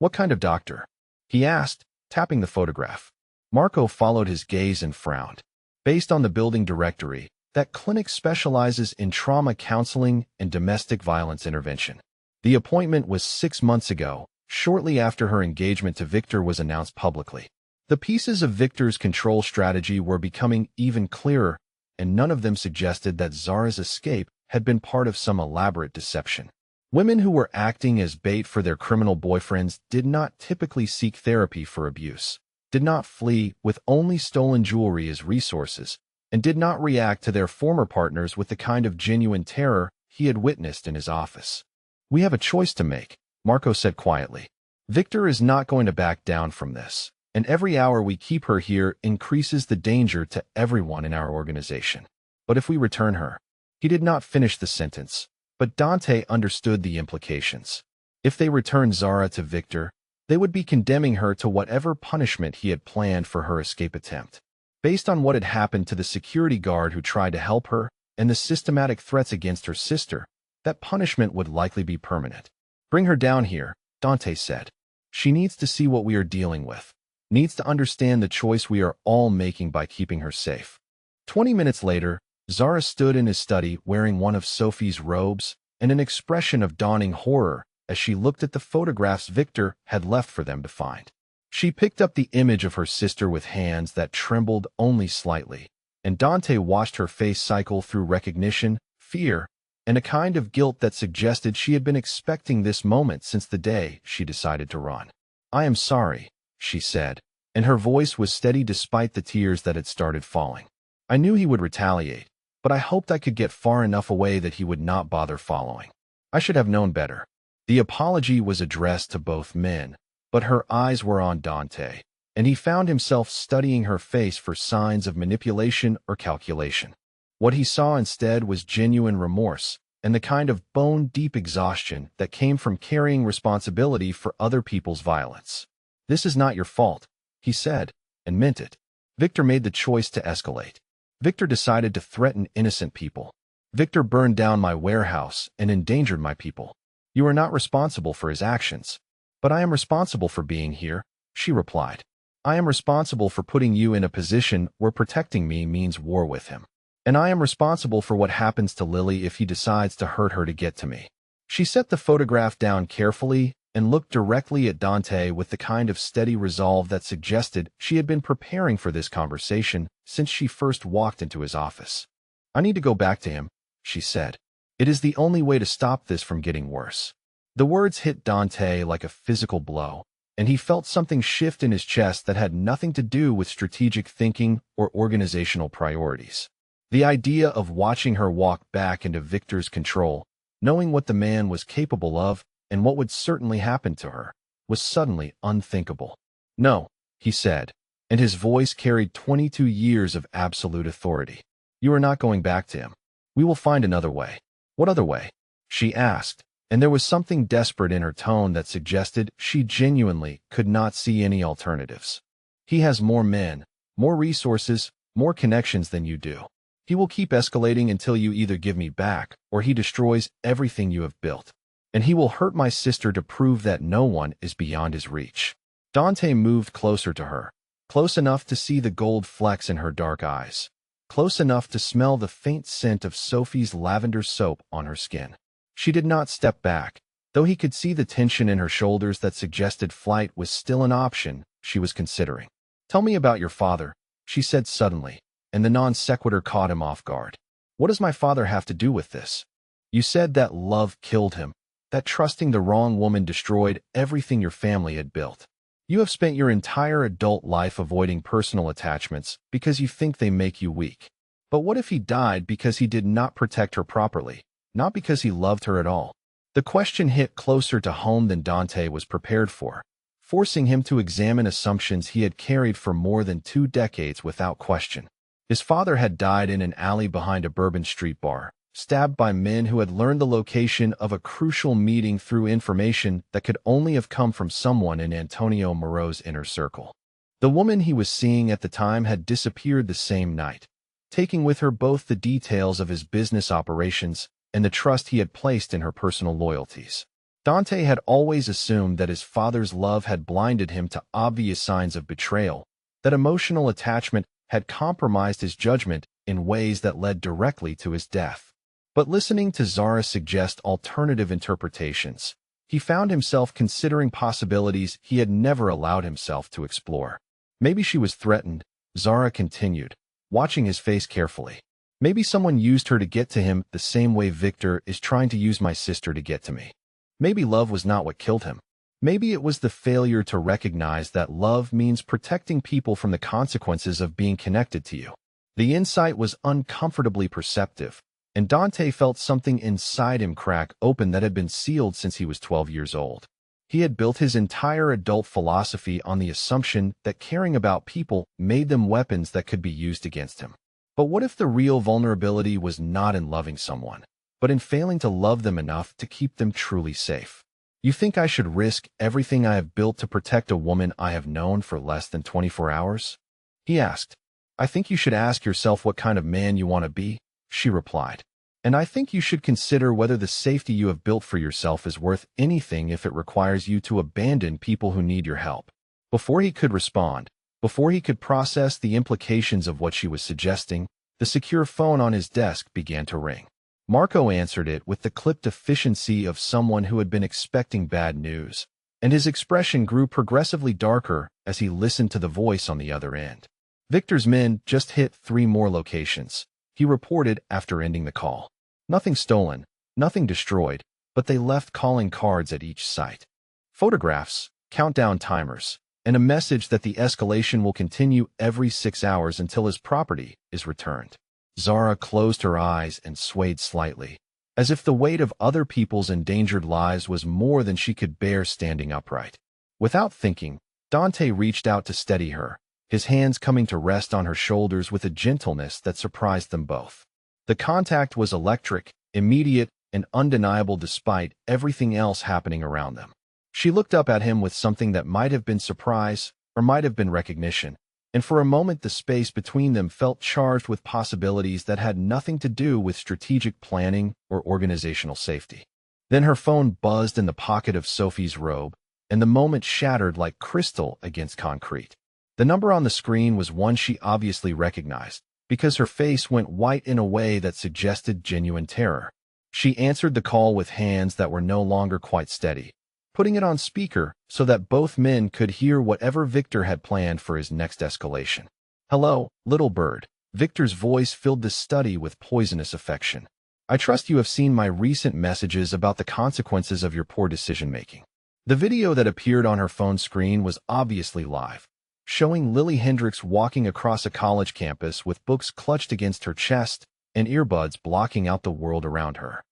"What kind of doctor?" he asked, tapping the photograph. Marco followed his gaze and frowned. "Based on the building directory, that clinic specializes in trauma counseling and domestic violence intervention. The appointment was 6 months ago, shortly after her engagement to Victor was announced publicly. The pieces of Victor's control strategy were becoming even clearer, and none of them suggested that Zara's escape had been part of some elaborate deception. Women who were acting as bait for their criminal boyfriends did not typically seek therapy for abuse. did not flee with only stolen jewelry as resources, and did not react to their former partners with the kind of genuine terror he had witnessed in his office. "We have a choice to make," Marco said quietly. "Victor is not going to back down from this, and every hour we keep her here increases the danger to everyone in our organization. But if we return her—" He did not finish the sentence, but Dante understood the implications. If they returned Zara to Victor, they would be condemning her to whatever punishment he had planned for her escape attempt. Based on what had happened to the security guard who tried to help her and the systematic threats against her sister, that punishment would likely be permanent. "Bring her down here," Dante said. "She needs to see what we are dealing with, needs to understand the choice we are all making by keeping her safe." 20 minutes later, Zara stood in his study wearing one of Sophie's robes and an expression of dawning horror as she looked at the photographs Victor had left for them to find. She picked up the image of her sister with hands that trembled only slightly, and Dante watched her face cycle through recognition, fear, and a kind of guilt that suggested she had been expecting this moment since the day she decided to run. "I am sorry," she said, and her voice was steady despite the tears that had started falling. "I knew he would retaliate, but I hoped I could get far enough away that he would not bother following. I should have known better." The apology was addressed to both men, but her eyes were on Dante, and he found himself studying her face for signs of manipulation or calculation. What he saw instead was genuine remorse and the kind of bone-deep exhaustion that came from carrying responsibility for other people's violence. "This is not your fault," he said, and meant it. Victor made the choice to escalate. Victor decided to threaten innocent people. Victor burned down my warehouse and endangered my people. "You are not responsible for his actions." "But I am responsible for being here," she replied. "I am responsible for putting you in a position where protecting me means war with him. And I am responsible for what happens to Lily if he decides to hurt her to get to me." She set the photograph down carefully and looked directly at Dante with the kind of steady resolve that suggested she had been preparing for this conversation since she first walked into his office. "I need to go back to him," she said. "It is the only way to stop this from getting worse." The words hit Dante like a physical blow, and he felt something shift in his chest that had nothing to do with strategic thinking or organizational priorities. The idea of watching her walk back into Victor's control, knowing what the man was capable of and what would certainly happen to her, was suddenly unthinkable. "No," he said, and his voice carried 22 years of absolute authority. "You are not going back to him. We will find another way." "What other way?" she asked, and there was something desperate in her tone that suggested she genuinely could not see any alternatives. "He has more men, more resources, more connections than you do. He will keep escalating until you either give me back or he destroys everything you have built. And he will hurt my sister to prove that no one is beyond his reach." Dante moved closer to her, close enough to see the gold flecks in her dark eyes, close enough to smell the faint scent of Sophie's lavender soap on her skin. She did not step back, though he could see the tension in her shoulders that suggested flight was still an option she was considering. "Tell me about your father," she said suddenly, and the non sequitur caught him off guard. "What does my father have to do with this? You said that love killed him, that trusting the wrong woman destroyed everything your family had built. You have spent your entire adult life avoiding personal attachments because you think they make you weak. But what if he died because he did not protect her properly, not because he loved her at all?" The question hit closer to home than Dante was prepared for, forcing him to examine assumptions he had carried for more than 2 decades without question. His father had died in an alley behind a Bourbon Street bar, stabbed by men who had learned the location of a crucial meeting through information that could only have come from someone in Antonio Moreau's inner circle. The woman he was seeing at the time had disappeared the same night, taking with her both the details of his business operations and the trust he had placed in her personal loyalties. Dante had always assumed that his father's love had blinded him to obvious signs of betrayal, that emotional attachment had compromised his judgment in ways that led directly to his death. But listening to Zara suggest alternative interpretations, he found himself considering possibilities he had never allowed himself to explore. "Maybe she was threatened," Zara continued, watching his face carefully. "Maybe someone used her to get to him the same way Victor is trying to use my sister to get to me. Maybe love was not what killed him. Maybe it was the failure to recognize that love means protecting people from the consequences of being connected to you. The insight was uncomfortably perceptive, and Dante felt something inside him crack open that had been sealed since he was 12 years old. He had built his entire adult philosophy on the assumption that caring about people made them weapons that could be used against him. But what if the real vulnerability was not in loving someone, but in failing to love them enough to keep them truly safe? You think I should risk everything I have built to protect a woman I have known for less than 24 hours? He asked. I think you should ask yourself what kind of man you want to be, she replied. And I think you should consider whether the safety you have built for yourself is worth anything if it requires you to abandon people who need your help. Before he could respond, before he could process the implications of what she was suggesting, the secure phone on his desk began to ring. Marco answered it with the clipped efficiency of someone who had been expecting bad news, and his expression grew progressively darker as he listened to the voice on the other end. Victor's men just hit 3 more locations, he reported after ending the call. Nothing stolen, nothing destroyed, but they left calling cards at each site. Photographs, countdown timers, and a message that the escalation will continue every 6 hours until his property is returned. Zara closed her eyes and swayed slightly, as if the weight of other people's endangered lives was more than she could bear standing upright. Without thinking, Dante reached out to steady her, his hands coming to rest on her shoulders with a gentleness that surprised them both. The contact was electric, immediate, and undeniable despite everything else happening around them. She looked up at him with something that might have been surprise or might have been recognition, and for a moment the space between them felt charged with possibilities that had nothing to do with strategic planning or organizational safety. Then her phone buzzed in the pocket of Sophie's robe, and the moment shattered like crystal against concrete. The number on the screen was one she obviously recognized, because her face went white in a way that suggested genuine terror. She answered the call with hands that were no longer quite steady, putting it on speaker so that both men could hear whatever Victor had planned for his next escalation. Hello, little bird. Victor's voice filled the study with poisonous affection. I trust you have seen my recent messages about the consequences of your poor decision-making. The video that appeared on her phone screen was obviously live, showing Lily Hendricks walking across a college campus with books clutched against her chest and earbuds blocking out the world around her.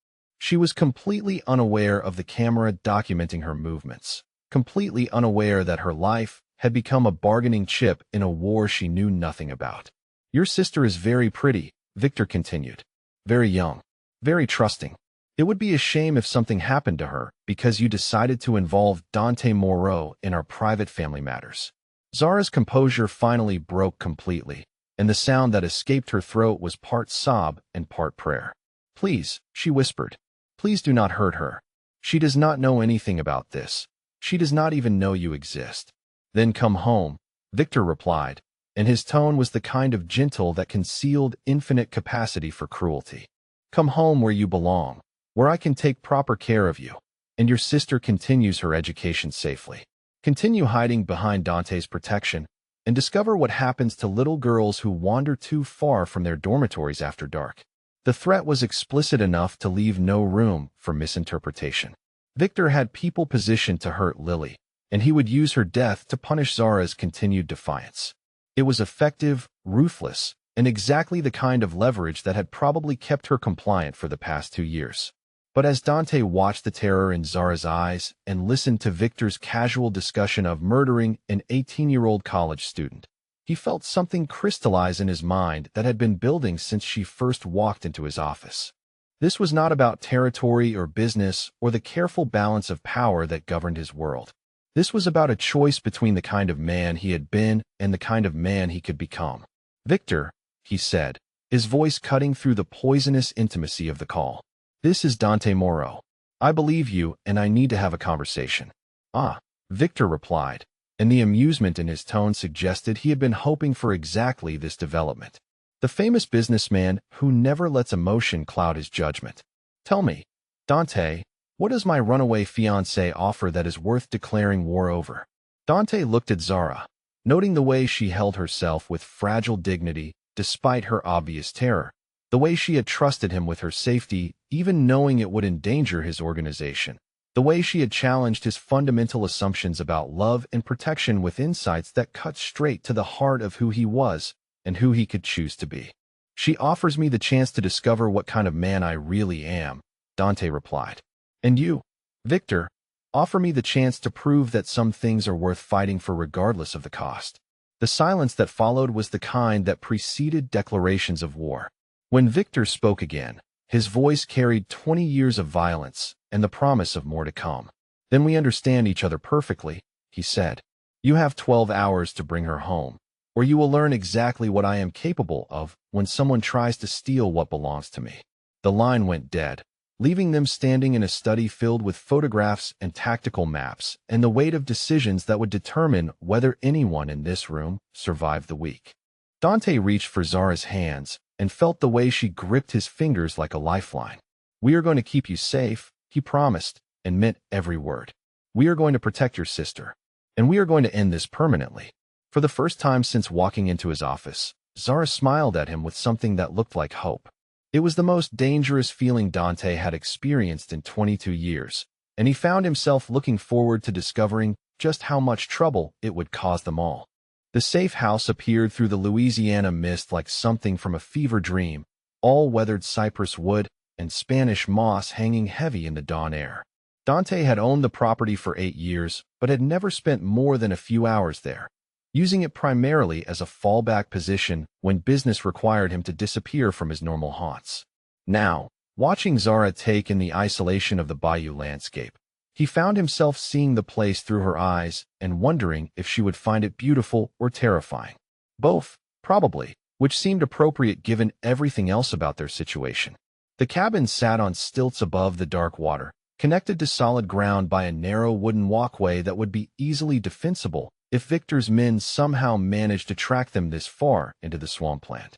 She was completely unaware of the camera documenting her movements, completely unaware that her life had become a bargaining chip in a war she knew nothing about. Your sister is very pretty, Victor continued. Very young, very trusting. It would be a shame if something happened to her because you decided to involve Dante Moreau in our private family matters. Zara's composure finally broke completely, and the sound that escaped her throat was part sob and part prayer. Please, she whispered. Please do not hurt her. She does not know anything about this. She does not even know you exist. Then come home, Victor replied, and his tone was the kind of gentle that concealed infinite capacity for cruelty. Come home where you belong, where I can take proper care of you, and your sister continues her education safely. Continue hiding behind Dante's protection, and discover what happens to little girls who wander too far from their dormitories after dark. The threat was explicit enough to leave no room for misinterpretation. Victor had people positioned to hurt Lily, and he would use her death to punish Zara's continued defiance. It was effective, ruthless, and exactly the kind of leverage that had probably kept her compliant for the past 2 years. But as Dante watched the terror in Zara's eyes and listened to Victor's casual discussion of murdering an 18-year-old college student, he felt something crystallize in his mind that had been building since she first walked into his office. This was not about territory or business or the careful balance of power that governed his world. This was about a choice between the kind of man he had been and the kind of man he could become. Victor, he said, his voice cutting through the poisonous intimacy of the call. This is Dante Moreau. I believe you, and I need to have a conversation. Ah, Victor replied, and the amusement in his tone suggested he had been hoping for exactly this development. The famous businessman who never lets emotion cloud his judgment. Tell me, Dante, what does my runaway fiancé offer that is worth declaring war over? Dante looked at Zara, noting the way she held herself with fragile dignity despite her obvious terror, the way she had trusted him with her safety even knowing it would endanger his organization, The way she had challenged his fundamental assumptions about love and protection with insights that cut straight to the heart of who he was and who he could choose to be. She offers me the chance to discover what kind of man I really am, Dante replied. And you, Victor, offer me the chance to prove that some things are worth fighting for regardless of the cost. The silence that followed was the kind that preceded declarations of war. When Victor spoke again, his voice carried 20 years of violence and the promise of more to come. Then we understand each other perfectly, he said. You have 12 hours to bring her home, or you will learn exactly what I am capable of when someone tries to steal what belongs to me. The line went dead, leaving them standing in a study filled with photographs and tactical maps and the weight of decisions that would determine whether anyone in this room survived the week. Dante reached for Zara's hands and felt the way she gripped his fingers like a lifeline. We are going to keep you safe, he promised, and meant every word. We are going to protect your sister, and we are going to end this permanently. For the first time since walking into his office, Zara smiled at him with something that looked like hope. It was the most dangerous feeling Dante had experienced in 22 years, and he found himself looking forward to discovering just how much trouble it would cause them all. The safe house appeared through the Louisiana mist like something from a fever dream, all weathered cypress wood and Spanish moss hanging heavy in the dawn air. Dante had owned the property for 8 years, but had never spent more than a few hours there, using it primarily as a fallback position when business required him to disappear from his normal haunts. Now, watching Zara take in the isolation of the bayou landscape, he found himself seeing the place through her eyes and wondering if she would find it beautiful or terrifying. Both, probably, which seemed appropriate given everything else about their situation. The cabin sat on stilts above the dark water, connected to solid ground by a narrow wooden walkway that would be easily defensible if Victor's men somehow managed to track them this far into the swampland.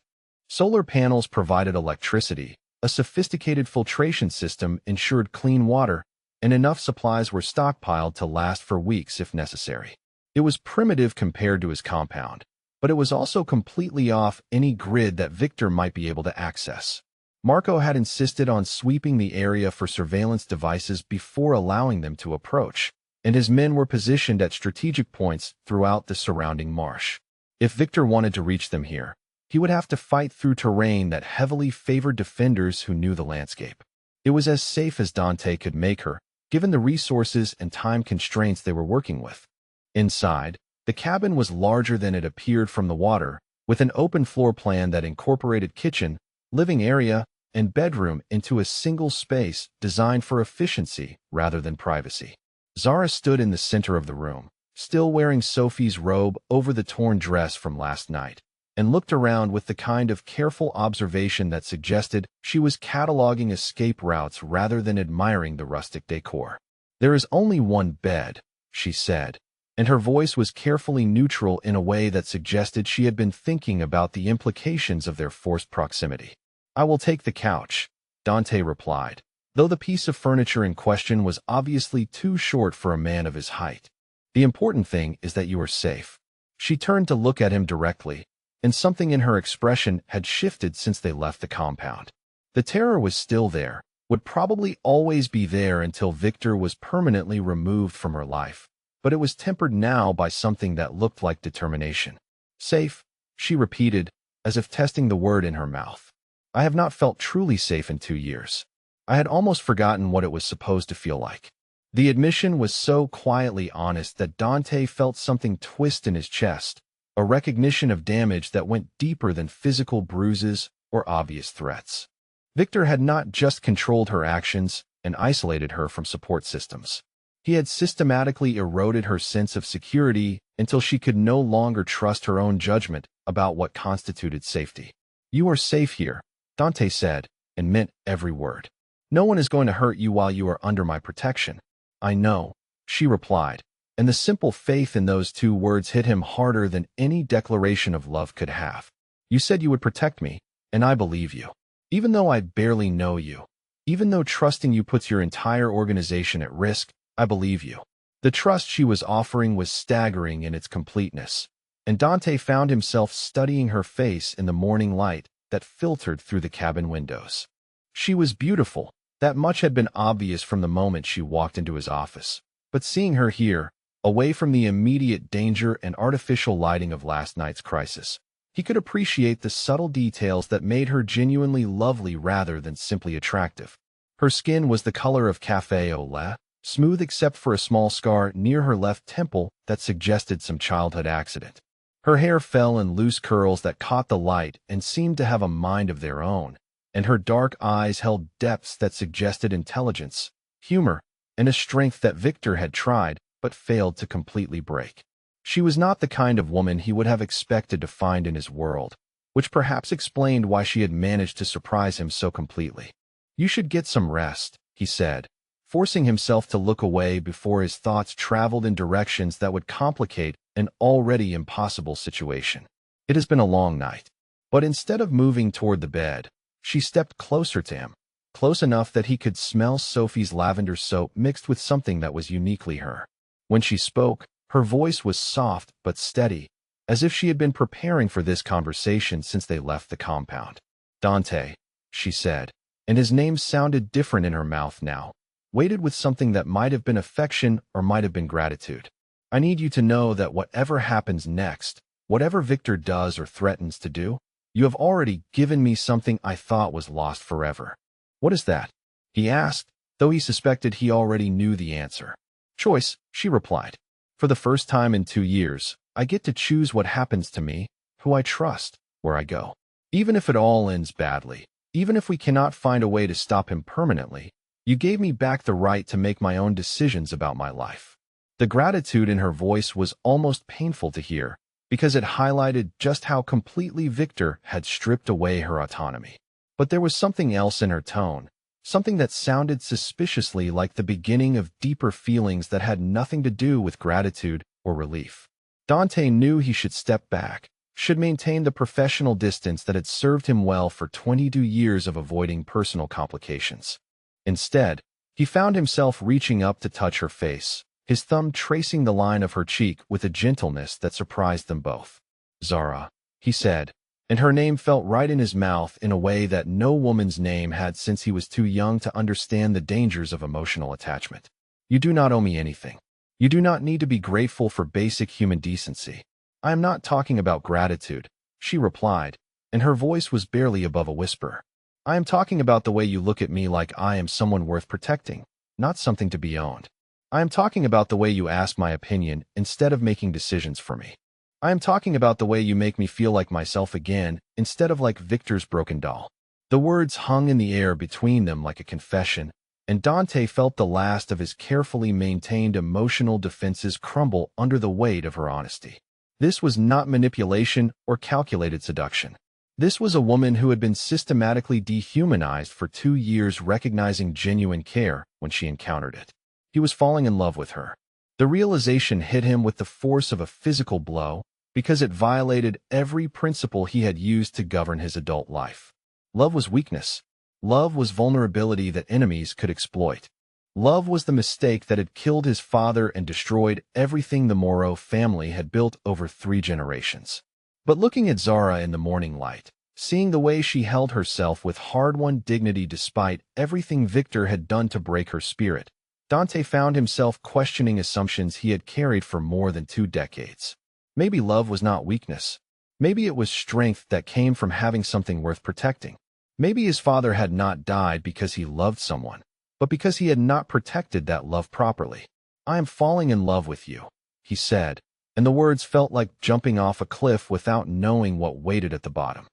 Solar panels provided electricity, a sophisticated filtration system ensured clean water, and enough supplies were stockpiled to last for weeks if necessary. It was primitive compared to his compound, but it was also completely off any grid that Victor might be able to access. Marco had insisted on sweeping the area for surveillance devices before allowing them to approach, and his men were positioned at strategic points throughout the surrounding marsh. If Victor wanted to reach them here, he would have to fight through terrain that heavily favored defenders who knew the landscape. It was as safe as Dante could make her, given the resources and time constraints they were working with. Inside, the cabin was larger than it appeared from the water, with an open floor plan that incorporated kitchen, living area, and bedroom into a single space designed for efficiency rather than privacy. Zara stood in the center of the room, still wearing Sophie's robe over the torn dress from last night, and looked around with the kind of careful observation that suggested she was cataloging escape routes rather than admiring the rustic decor. There is only one bed, she said, and her voice was carefully neutral in a way that suggested she had been thinking about the implications of their forced proximity. I will take the couch, Dante replied, though the piece of furniture in question was obviously too short for a man of his height. The important thing is that you are safe. She turned to look at him directly, and something in her expression had shifted since they left the compound. The terror was still there, would probably always be there until Victor was permanently removed from her life, but it was tempered now by something that looked like determination. Safe, she repeated, as if testing the word in her mouth. I have not felt truly safe in 2 years. I had almost forgotten what it was supposed to feel like. The admission was so quietly honest that Dante felt something twist in his chest, a recognition of damage that went deeper than physical bruises or obvious threats. Victor had not just controlled her actions and isolated her from support systems. He had systematically eroded her sense of security until she could no longer trust her own judgment about what constituted safety. You are safe here, Dante said, and meant every word. No one is going to hurt you while you are under my protection. I know, she replied, and the simple faith in those 2 words hit him harder than any declaration of love could have. You said you would protect me, and I believe you. Even though I barely know you, even though trusting you puts your entire organization at risk, I believe you. The trust she was offering was staggering in its completeness, and Dante found himself studying her face in the morning light that filtered through the cabin windows. She was beautiful, That much had been obvious from the moment she walked into his office. But seeing her here, away from the immediate danger and artificial lighting of last night's crisis, he could appreciate the subtle details that made her genuinely lovely rather than simply attractive. Her skin was the color of café au lait, smooth except for a small scar near her left temple that suggested some childhood accident. Her hair fell in loose curls that caught the light and seemed to have a mind of their own, and her dark eyes held depths that suggested intelligence, humor, and a strength that Victor had tried but failed to completely break. She was not the kind of woman he would have expected to find in his world, which perhaps explained why she had managed to surprise him so completely. "You should get some rest," he said, forcing himself to look away before his thoughts traveled in directions that would complicate an already impossible situation. It has been a long night. But instead of moving toward the bed, she stepped closer to him, close enough that he could smell Sophie's lavender soap mixed with something that was uniquely her. When she spoke, her voice was soft but steady, as if she had been preparing for this conversation since they left the compound. "Dante," she said, and his name sounded different in her mouth now, weighted with something that might have been affection or might have been gratitude. "I need you to know that whatever happens next, whatever Victor does or threatens to do, you have already given me something I thought was lost forever." "What is that?" he asked, though he suspected he already knew the answer. "Choice," she replied. "For the first time in 2 years, I get to choose what happens to me, who I trust, where I go. Even if it all ends badly, even if we cannot find a way to stop him permanently, you gave me back the right to make my own decisions about my life." The gratitude in her voice was almost painful to hear, because it highlighted just how completely Victor had stripped away her autonomy. But there was something else in her tone, something that sounded suspiciously like the beginning of deeper feelings that had nothing to do with gratitude or relief. Dante knew he should step back, should maintain the professional distance that had served him well for 22 years of avoiding personal complications. Instead, he found himself reaching up to touch her face, his thumb tracing the line of her cheek with a gentleness that surprised them both. "Zara," he said, and her name felt right in his mouth in a way that no woman's name had since he was too young to understand the dangers of emotional attachment. "You do not owe me anything. You do not need to be grateful for basic human decency." "I am not talking about gratitude," she replied, and her voice was barely above a whisper. "I am talking about the way you look at me like I am someone worth protecting, not something to be owned. I am talking about the way you ask my opinion instead of making decisions for me. I am talking about the way you make me feel like myself again instead of like Victor's broken doll." The words hung in the air between them like a confession, and Dante felt the last of his carefully maintained emotional defenses crumble under the weight of her honesty. This was not manipulation or calculated seduction. This was a woman who had been systematically dehumanized for 2 years, recognizing genuine care when she encountered it. He was falling in love with her. The realization hit him with the force of a physical blow because it violated every principle he had used to govern his adult life. Love was weakness. Love was vulnerability that enemies could exploit. Love was the mistake that had killed his father and destroyed everything the Moreau family had built over 3 generations. But looking at Zara in the morning light, seeing the way she held herself with hard-won dignity despite everything Victor had done to break her spirit, Dante found himself questioning assumptions he had carried for more than 2 decades. Maybe love was not weakness. Maybe it was strength that came from having something worth protecting. Maybe his father had not died because he loved someone, but because he had not protected that love properly. "I am falling in love with you," he said, and the words felt like jumping off a cliff without knowing what waited at the bottom.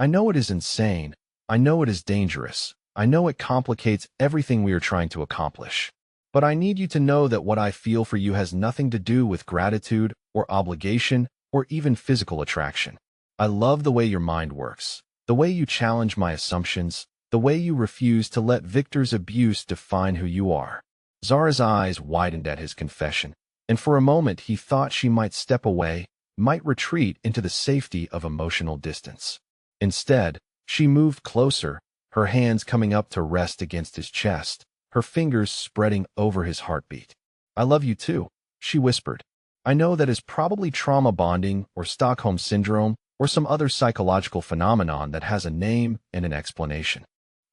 "I know it is insane. I know it is dangerous. I know it complicates everything we are trying to accomplish. But I need you to know that what I feel for you has nothing to do with gratitude or obligation or even physical attraction. I love the way your mind works, the way you challenge my assumptions, the way you refuse to let Victor's abuse define who you are." Zara's eyes widened at his confession, and for a moment he thought she might step away, might retreat into the safety of emotional distance. Instead, she moved closer, her hands coming up to rest against his chest, her fingers spreading over his heartbeat. "I love you too," she whispered. "I know that is probably trauma bonding or Stockholm Syndrome or some other psychological phenomenon that has a name and an explanation.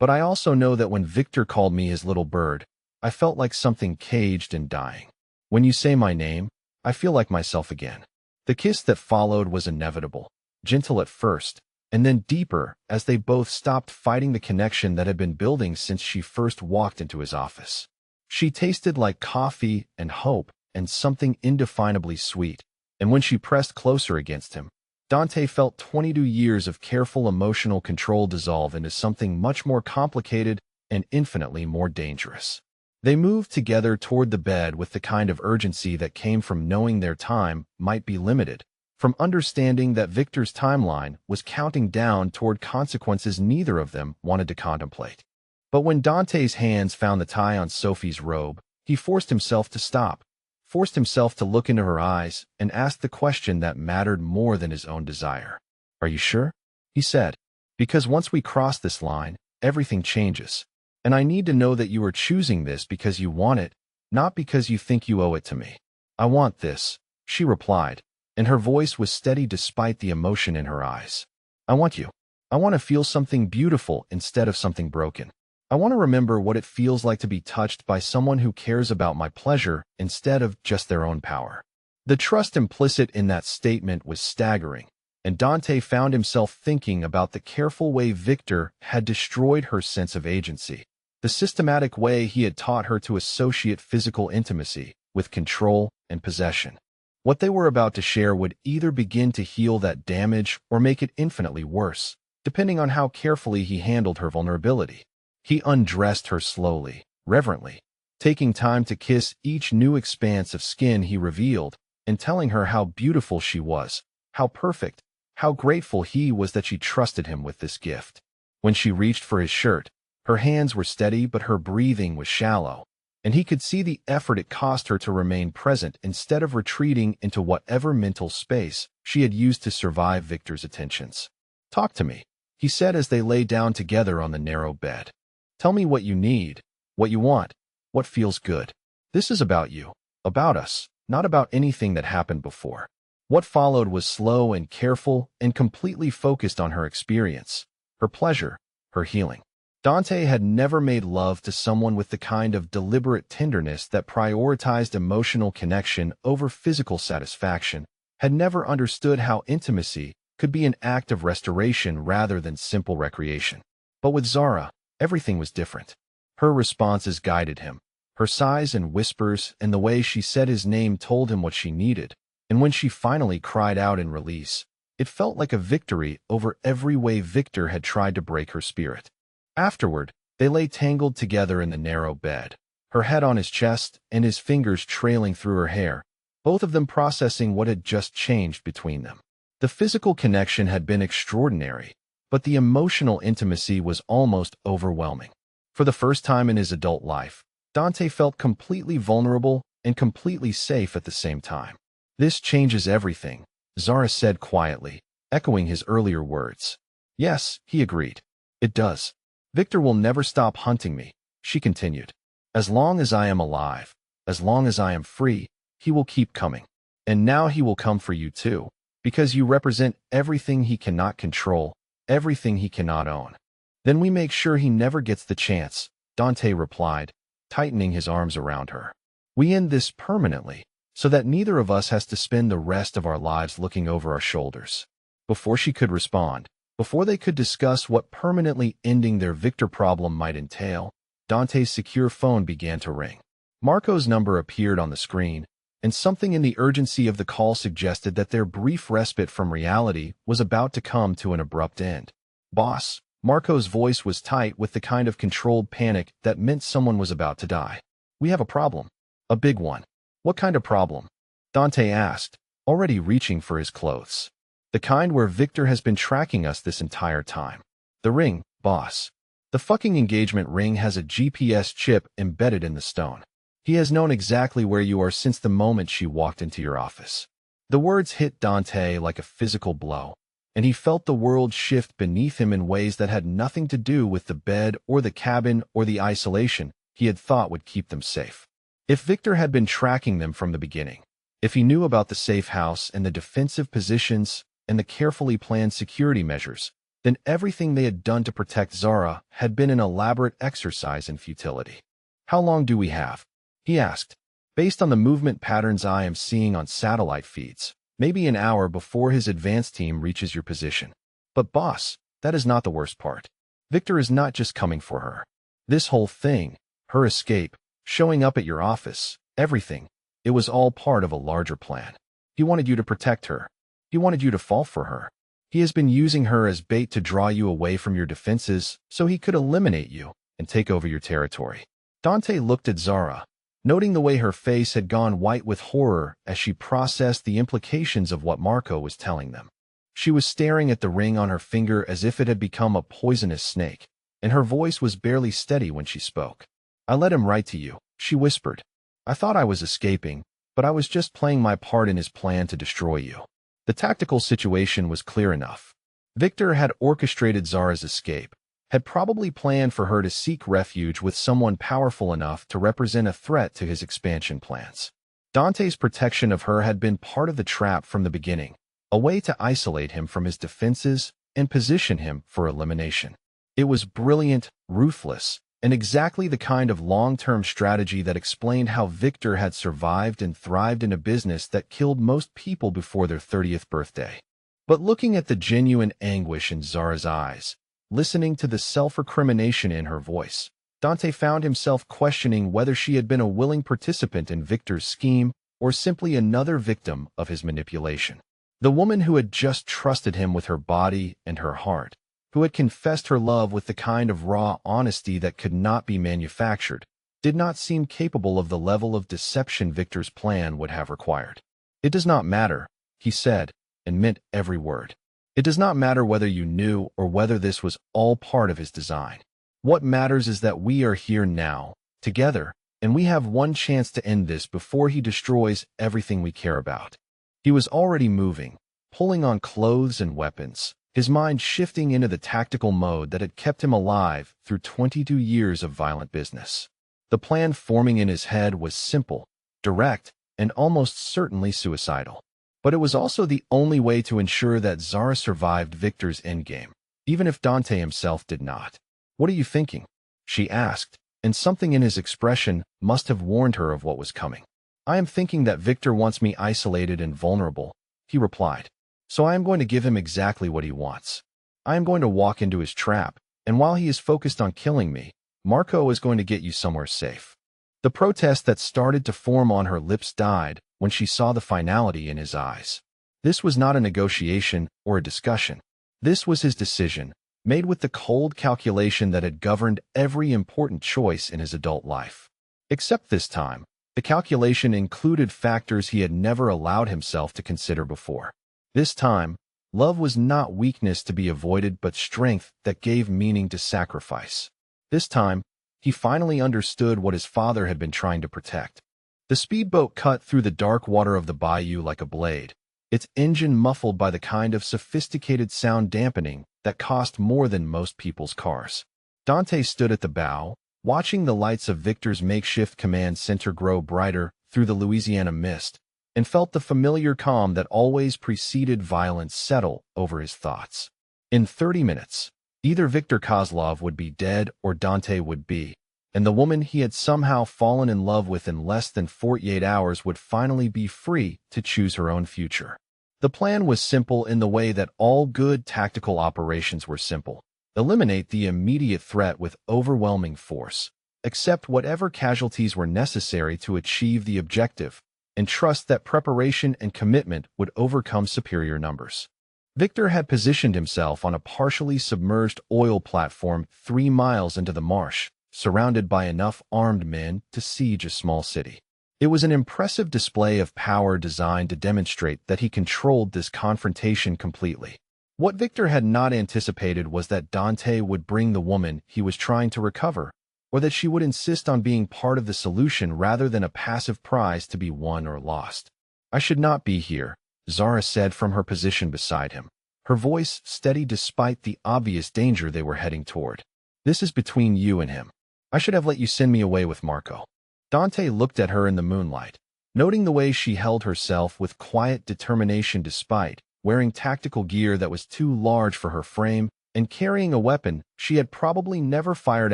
But I also know that when Victor called me his little bird, I felt like something caged and dying. When you say my name, I feel like myself again." The kiss that followed was inevitable, gentle at first, and then deeper as they both stopped fighting the connection that had been building since she first walked into his office. She tasted like coffee and hope and something indefinably sweet, and when she pressed closer against him, Dante felt 22 years of careful emotional control dissolve into something much more complicated and infinitely more dangerous. They moved together toward the bed with the kind of urgency that came from knowing their time might be limited, from understanding that Victor's timeline was counting down toward consequences neither of them wanted to contemplate. But when Dante's hands found the tie on Sophie's robe, he forced himself to stop, forced himself to look into her eyes and ask the question that mattered more than his own desire. "Are you sure?" he said. "Because once we cross this line, everything changes. And I need to know that you are choosing this because you want it, not because you think you owe it to me." "I want this," she replied, and her voice was steady despite the emotion in her eyes. "I want you. I want to feel something beautiful instead of something broken. I want to remember what it feels like to be touched by someone who cares about my pleasure instead of just their own power." The trust implicit in that statement was staggering, and Dante found himself thinking about the careful way Victor had destroyed her sense of agency, the systematic way he had taught her to associate physical intimacy with control and possession. What they were about to share would either begin to heal that damage or make it infinitely worse, depending on how carefully he handled her vulnerability. He undressed her slowly, reverently, taking time to kiss each new expanse of skin he revealed and telling her how beautiful she was, how perfect, how grateful he was that she trusted him with this gift. When she reached for his shirt, her hands were steady but her breathing was shallow, and he could see the effort it cost her to remain present instead of retreating into whatever mental space she had used to survive Victor's attentions. "Talk to me," he said as they lay down together on the narrow bed. "Tell me what you need, what you want, what feels good. This is about you, about us, not about anything that happened before." What followed was slow and careful and completely focused on her experience, her pleasure, her healing. Dante had never made love to someone with the kind of deliberate tenderness that prioritized emotional connection over physical satisfaction, had never understood how intimacy could be an act of restoration rather than simple recreation. But with Zara, everything was different. Her responses guided him. Her sighs and whispers and the way she said his name told him what she needed. And when she finally cried out in release, it felt like a victory over every way Victor had tried to break her spirit. Afterward, they lay tangled together in the narrow bed, her head on his chest and his fingers trailing through her hair, both of them processing what had just changed between them. The physical connection had been extraordinary, but the emotional intimacy was almost overwhelming. For the first time in his adult life, Dante felt completely vulnerable and completely safe at the same time. "This changes everything," Zara said quietly, echoing his earlier words. "Yes," he agreed. "It does. Victor will never stop hunting me," she continued. "As long as I am alive, as long as I am free, he will keep coming. And now he will come for you too, because you represent everything he cannot control, everything he cannot own." "Then we make sure he never gets the chance," Dante replied, tightening his arms around her. "We end this permanently, so that neither of us has to spend the rest of our lives looking over our shoulders." Before she could respond, before they could discuss what permanently ending their Victor problem might entail, Dante's secure phone began to ring. Marco's number appeared on the screen, and something in the urgency of the call suggested that their brief respite from reality was about to come to an abrupt end. "Boss," Marco's voice was tight with the kind of controlled panic that meant someone was about to die. "We have a problem. A big one." "What kind of problem?" Dante asked, already reaching for his clothes. "The kind where Victor has been tracking us this entire time." "The ring, boss. The fucking engagement ring has a GPS chip embedded in the stone. He has known exactly where you are since the moment she walked into your office." The words hit Dante like a physical blow, and he felt the world shift beneath him in ways that had nothing to do with the bed or the cabin or the isolation he had thought would keep them safe. If Victor had been tracking them from the beginning, if he knew about the safe house and the defensive positions and the carefully planned security measures, then everything they had done to protect Zara had been an elaborate exercise in futility. "How long do we have?" he asked. "Based on the movement patterns I am seeing on satellite feeds, maybe an hour before his advance team reaches your position." "But boss, that is not the worst part. Victor is not just coming for her. This whole thing, her escape, showing up at your office, everything, it was all part of a larger plan. He wanted you to protect her. He wanted you to fall for her. He has been using her as bait to draw you away from your defenses so he could eliminate you and take over your territory." Dante looked at Zara, noting the way her face had gone white with horror as she processed the implications of what Marco was telling them. She was staring at the ring on her finger as if it had become a poisonous snake, and her voice was barely steady when she spoke. "I let him write to you," she whispered. "I thought I was escaping, but I was just playing my part in his plan to destroy you." The tactical situation was clear enough. Victor had orchestrated Zara's escape, had probably planned for her to seek refuge with someone powerful enough to represent a threat to his expansion plans. Dante's protection of her had been part of the trap from the beginning, a way to isolate him from his defenses and position him for elimination. It was brilliant, ruthless, and exactly the kind of long-term strategy that explained how Victor had survived and thrived in a business that killed most people before their 30th birthday. But looking at the genuine anguish in Zara's eyes, listening to the self-recrimination in her voice, Dante found himself questioning whether she had been a willing participant in Victor's scheme or simply another victim of his manipulation. The woman who had just trusted him with her body and her heart, who had confessed her love with the kind of raw honesty that could not be manufactured, did not seem capable of the level of deception Victor's plan would have required. "It does not matter," he said, and meant every word. "It does not matter whether you knew or whether this was all part of his design. What matters is that we are here now, together, and we have one chance to end this before he destroys everything we care about." He was already moving, pulling on clothes and weapons, his mind shifting into the tactical mode that had kept him alive through 22 years of violent business. The plan forming in his head was simple, direct, and almost certainly suicidal. But it was also the only way to ensure that Zara survived Victor's endgame, even if Dante himself did not. "What are you thinking?" she asked, and something in his expression must have warned her of what was coming. "I am thinking that Victor wants me isolated and vulnerable," he replied. "So I am going to give him exactly what he wants. I am going to walk into his trap, and while he is focused on killing me, Marco is going to get you somewhere safe." The protest that started to form on her lips died when she saw the finality in his eyes. This was not a negotiation or a discussion. This was his decision, made with the cold calculation that had governed every important choice in his adult life. Except this time, the calculation included factors he had never allowed himself to consider before. This time, love was not weakness to be avoided but strength that gave meaning to sacrifice. This time, he finally understood what his father had been trying to protect. The speedboat cut through the dark water of the bayou like a blade, its engine muffled by the kind of sophisticated sound dampening that cost more than most people's cars. Dante stood at the bow, watching the lights of Victor's makeshift command center grow brighter through the Louisiana mist, and felt the familiar calm that always preceded violence settle over his thoughts. In 30 minutes, either Victor Kozlov would be dead or Dante would be, and the woman he had somehow fallen in love with in less than 48 hours would finally be free to choose her own future. The plan was simple in the way that all good tactical operations were simple. Eliminate the immediate threat with overwhelming force, accept whatever casualties were necessary to achieve the objective, and trust that preparation and commitment would overcome superior numbers. Victor had positioned himself on a partially submerged oil platform 3 miles into the marsh, surrounded by enough armed men to siege a small city. It was an impressive display of power designed to demonstrate that he controlled this confrontation completely. What Victor had not anticipated was that Dante would bring the woman he was trying to recover, or that she would insist on being part of the solution rather than a passive prize to be won or lost. "I should not be here," Zara said from her position beside him, her voice steady despite the obvious danger they were heading toward. "This is between you and him. I should have let you send me away with Marco." Dante looked at her in the moonlight, noting the way she held herself with quiet determination despite wearing tactical gear that was too large for her frame and carrying a weapon she had probably never fired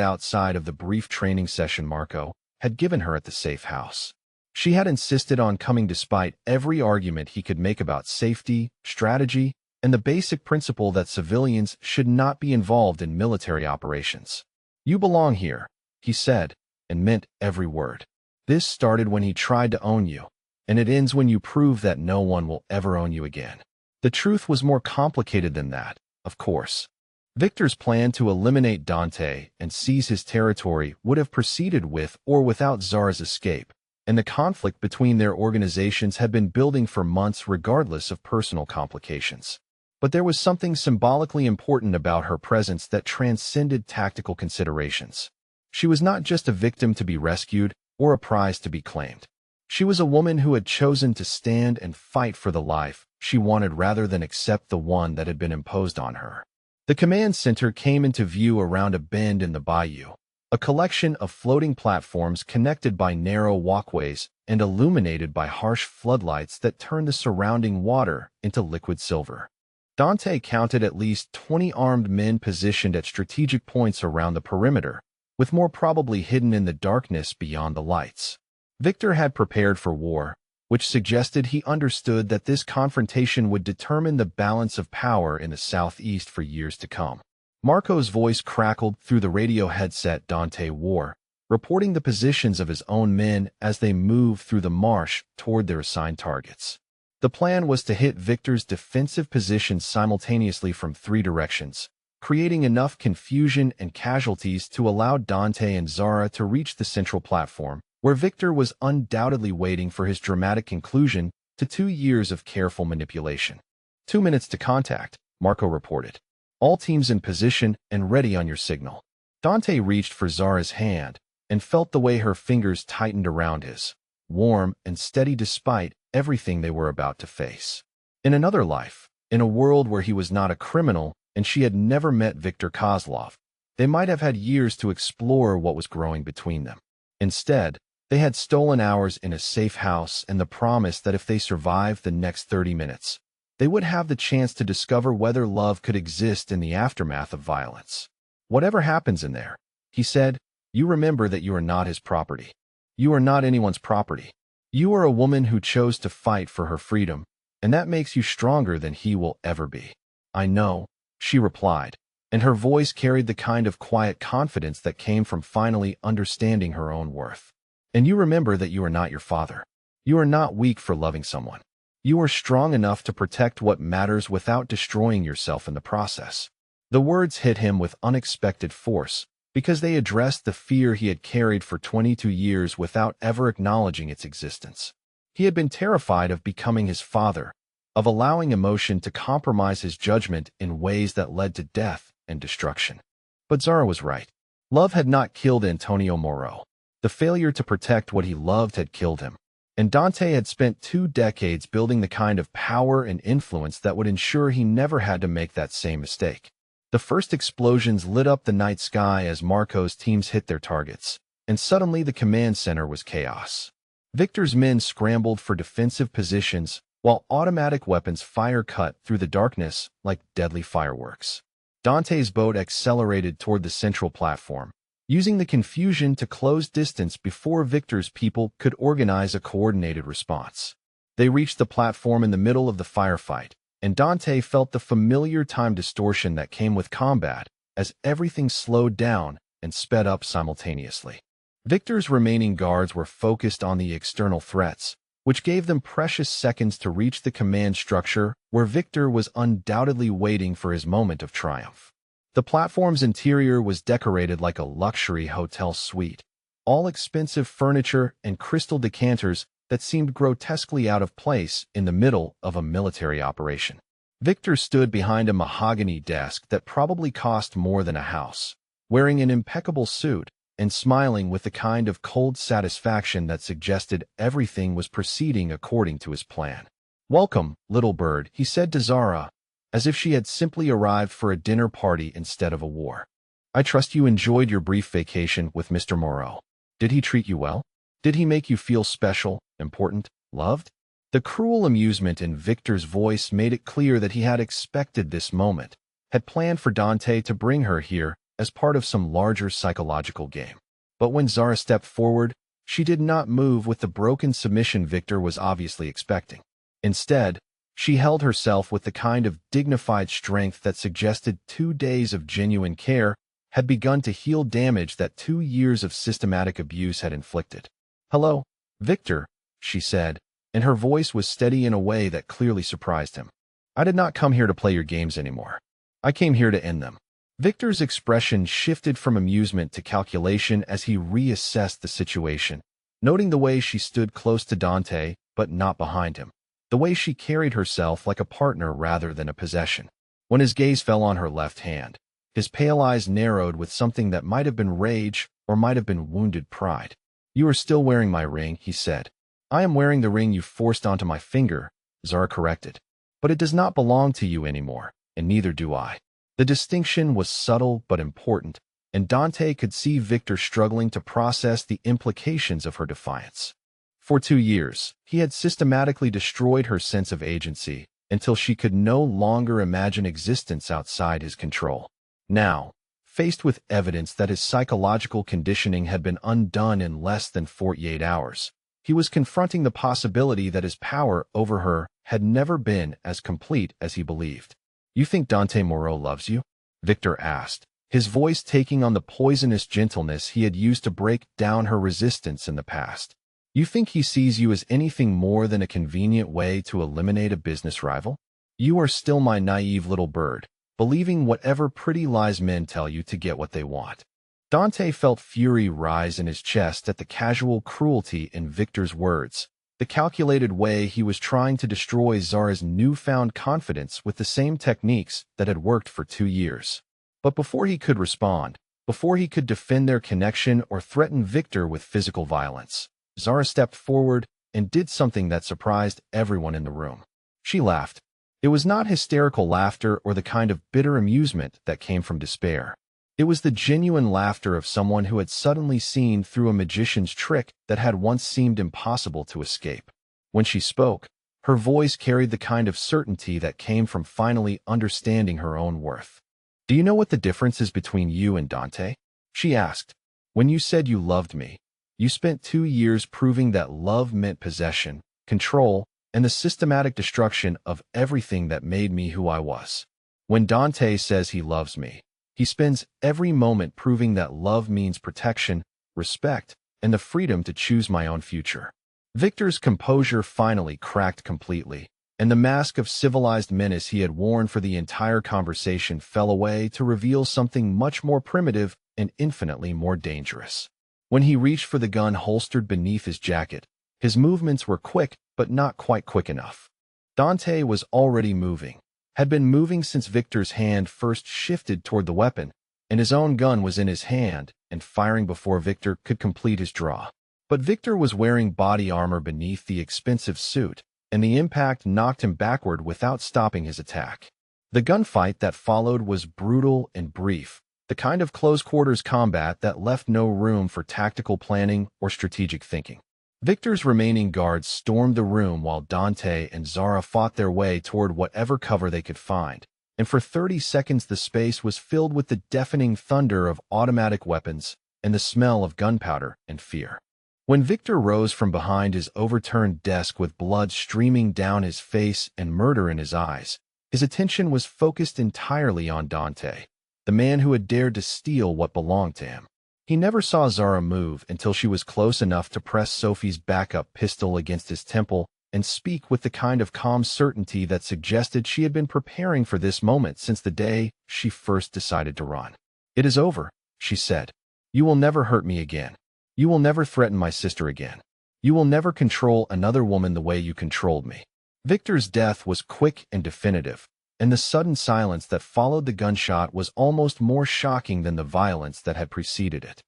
outside of the brief training session Marco had given her at the safe house. She had insisted on coming despite every argument he could make about safety, strategy, and the basic principle that civilians should not be involved in military operations. "You belong here," he said, and meant every word. "This started when he tried to own you, and it ends when you prove that no one will ever own you again." The truth was more complicated than that, of course. Victor's plan to eliminate Dante and seize his territory would have proceeded with or without Zara's escape, and the conflict between their organizations had been building for months regardless of personal complications. But there was something symbolically important about her presence that transcended tactical considerations. She was not just a victim to be rescued or a prize to be claimed. She was a woman who had chosen to stand and fight for the life she wanted rather than accept the one that had been imposed on her. The command center came into view around a bend in the bayou, a collection of floating platforms connected by narrow walkways and illuminated by harsh floodlights that turned the surrounding water into liquid silver. Dante counted at least 20 armed men positioned at strategic points around the perimeter, with more probably hidden in the darkness beyond the lights. Victor had prepared for war, which suggested he understood that this confrontation would determine the balance of power in the southeast for years to come. Marco's voice crackled through the radio headset Dante wore, reporting the positions of his own men as they moved through the marsh toward their assigned targets. The plan was to hit Victor's defensive positions simultaneously from 3 directions, creating enough confusion and casualties to allow Dante and Zara to reach the central platform, where Victor was undoubtedly waiting for his dramatic conclusion to 2 years of careful manipulation. 2 minutes to contact, Marco reported. "All teams in position and ready on your signal." Dante reached for Zara's hand and felt the way her fingers tightened around his, warm and steady despite everything they were about to face. In another life, in a world where he was not a criminal and she had never met Victor Kozlov, they might have had years to explore what was growing between them. Instead, they had stolen hours in a safe house and the promise that if they survived the next 30 minutes, they would have the chance to discover whether love could exist in the aftermath of violence. "Whatever happens in there," he said, "you remember that you are not his property. You are not anyone's property. You are a woman who chose to fight for her freedom, and that makes you stronger than he will ever be." "I know," she replied, and her voice carried the kind of quiet confidence that came from finally understanding her own worth. "And you remember that you are not your father. You are not weak for loving someone. You are strong enough to protect what matters without destroying yourself in the process." The words hit him with unexpected force, because they addressed the fear he had carried for 22 years without ever acknowledging its existence. He had been terrified of becoming his father, of allowing emotion to compromise his judgment in ways that led to death and destruction. But Zara was right. Love had not killed Antonio Moro. The failure to protect what he loved had killed him. And Dante had spent 2 decades building the kind of power and influence that would ensure he never had to make that same mistake. The first explosions lit up the night sky as Marco's teams hit their targets, and suddenly the command center was chaos. Victor's men scrambled for defensive positions, while automatic weapons fire cut through the darkness like deadly fireworks. Dante's boat accelerated toward the central platform, using the confusion to close distance before Victor's people could organize a coordinated response. They reached the platform in the middle of the firefight, and Dante felt the familiar time distortion that came with combat as everything slowed down and sped up simultaneously. Victor's remaining guards were focused on the external threats, which gave them precious seconds to reach the command structure where Victor was undoubtedly waiting for his moment of triumph. The platform's interior was decorated like a luxury hotel suite, all expensive furniture and crystal decanters that seemed grotesquely out of place in the middle of a military operation. Victor stood behind a mahogany desk that probably cost more than a house, wearing an impeccable suit and smiling with the kind of cold satisfaction that suggested everything was proceeding according to his plan. "Welcome, little bird," he said to Zara, as if she had simply arrived for a dinner party instead of a war. "I trust you enjoyed your brief vacation with Mr. Moreau. Did he treat you well? Did he make you feel special, important, loved?" The cruel amusement in Victor's voice made it clear that he had expected this moment, had planned for Dante to bring her here as part of some larger psychological game. But when Zara stepped forward, she did not move with the broken submission Victor was obviously expecting. Instead, she held herself with the kind of dignified strength that suggested 2 days of genuine care had begun to heal damage that 2 years of systematic abuse had inflicted. "Hello, Victor," she said, and her voice was steady in a way that clearly surprised him. "I did not come here to play your games anymore. I came here to end them." Victor's expression shifted from amusement to calculation as he reassessed the situation, noting the way she stood close to Dante but not behind him, the way she carried herself like a partner rather than a possession. When his gaze fell on her left hand, his pale eyes narrowed with something that might have been rage or might have been wounded pride. "You are still wearing my ring," he said. "I am wearing the ring you forced onto my finger," Zara corrected. "But it does not belong to you anymore, and neither do I." The distinction was subtle but important, and Dante could see Victor struggling to process the implications of her defiance. For 2 years, he had systematically destroyed her sense of agency until she could no longer imagine existence outside his control. Now, faced with evidence that his psychological conditioning had been undone in less than 48 hours, he was confronting the possibility that his power over her had never been as complete as he believed. "You think Dante Moreau loves you?" Victor asked, his voice taking on the poisonous gentleness he had used to break down her resistance in the past. "You think he sees you as anything more than a convenient way to eliminate a business rival? You are still my naive little bird, believing whatever pretty lies men tell you to get what they want." Dante felt fury rise in his chest at the casual cruelty in Victor's words, the calculated way he was trying to destroy Zara's newfound confidence with the same techniques that had worked for 2 years. But before he could respond, before he could defend their connection or threaten Victor with physical violence, Zara stepped forward and did something that surprised everyone in the room. She laughed. It was not hysterical laughter or the kind of bitter amusement that came from despair. It was the genuine laughter of someone who had suddenly seen through a magician's trick that had once seemed impossible to escape. When she spoke, her voice carried the kind of certainty that came from finally understanding her own worth. "Do you know what the difference is between you and Dante?" she asked. "When you said you loved me, you spent 2 years proving that love meant possession, control, and the systematic destruction of everything that made me who I was. When Dante says he loves me, he spends every moment proving that love means protection, respect, and the freedom to choose my own future." Victor's composure finally cracked completely, and the mask of civilized menace he had worn for the entire conversation fell away to reveal something much more primitive and infinitely more dangerous. When he reached for the gun holstered beneath his jacket, his movements were quick but not quite quick enough. Dante was already moving, had been moving since Victor's hand first shifted toward the weapon, and his own gun was in his hand and firing before Victor could complete his draw. But Victor was wearing body armor beneath the expensive suit, and the impact knocked him backward without stopping his attack. The gunfight that followed was brutal and brief, the kind of close-quarters combat that left no room for tactical planning or strategic thinking. Victor's remaining guards stormed the room while Dante and Zara fought their way toward whatever cover they could find, and for 30 seconds the space was filled with the deafening thunder of automatic weapons and the smell of gunpowder and fear. When Victor rose from behind his overturned desk with blood streaming down his face and murder in his eyes, his attention was focused entirely on Dante, the man who had dared to steal what belonged to him. He never saw Zara move until she was close enough to press Sophie's backup pistol against his temple and speak with the kind of calm certainty that suggested she had been preparing for this moment since the day she first decided to run. "It is over," she said. "You will never hurt me again. You will never threaten my sister again. You will never control another woman the way you controlled me." Victor's death was quick and definitive, and the sudden silence that followed the gunshot was almost more shocking than the violence that had preceded it.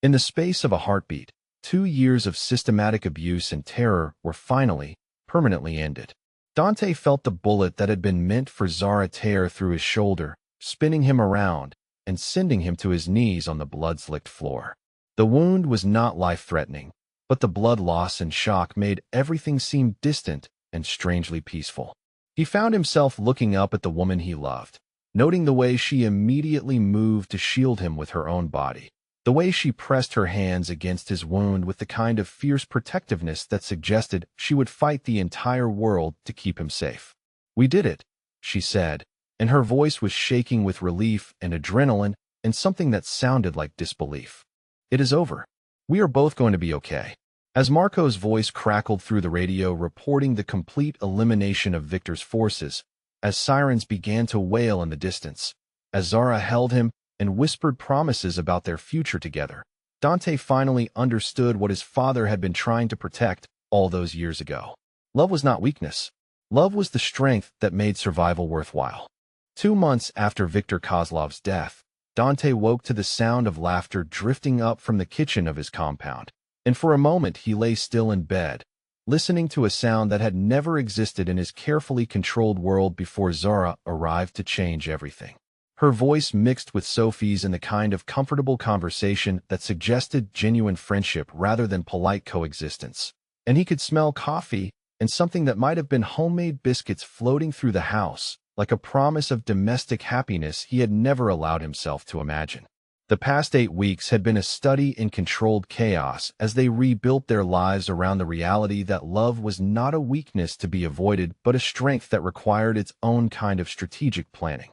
In the space of a heartbeat, 2 years of systematic abuse and terror were finally, permanently ended. Dante felt the bullet that had been meant for Zara tear through his shoulder, spinning him around and sending him to his knees on the blood-slicked floor. The wound was not life-threatening, but the blood loss and shock made everything seem distant and strangely peaceful. He found himself looking up at the woman he loved, noting the way she immediately moved to shield him with her own body. The way she pressed her hands against his wound with the kind of fierce protectiveness that suggested she would fight the entire world to keep him safe. "We did it," she said, and her voice was shaking with relief and adrenaline and something that sounded like disbelief. "It is over. We are both going to be okay." As Marco's voice crackled through the radio reporting the complete elimination of Victor's forces, as sirens began to wail in the distance, as Zara held him and whispered promises about their future together, Dante finally understood what his father had been trying to protect all those years ago. Love was not weakness. Love was the strength that made survival worthwhile. 2 months after Viktor Kozlov's death, Dante woke to the sound of laughter drifting up from the kitchen of his compound, and for a moment he lay still in bed, listening to a sound that had never existed in his carefully controlled world before Zara arrived to change everything. Her voice mixed with Sophie's in the kind of comfortable conversation that suggested genuine friendship rather than polite coexistence. And he could smell coffee and something that might have been homemade biscuits floating through the house, like a promise of domestic happiness he had never allowed himself to imagine. The past 8 weeks had been a study in controlled chaos as they rebuilt their lives around the reality that love was not a weakness to be avoided but a strength that required its own kind of strategic planning.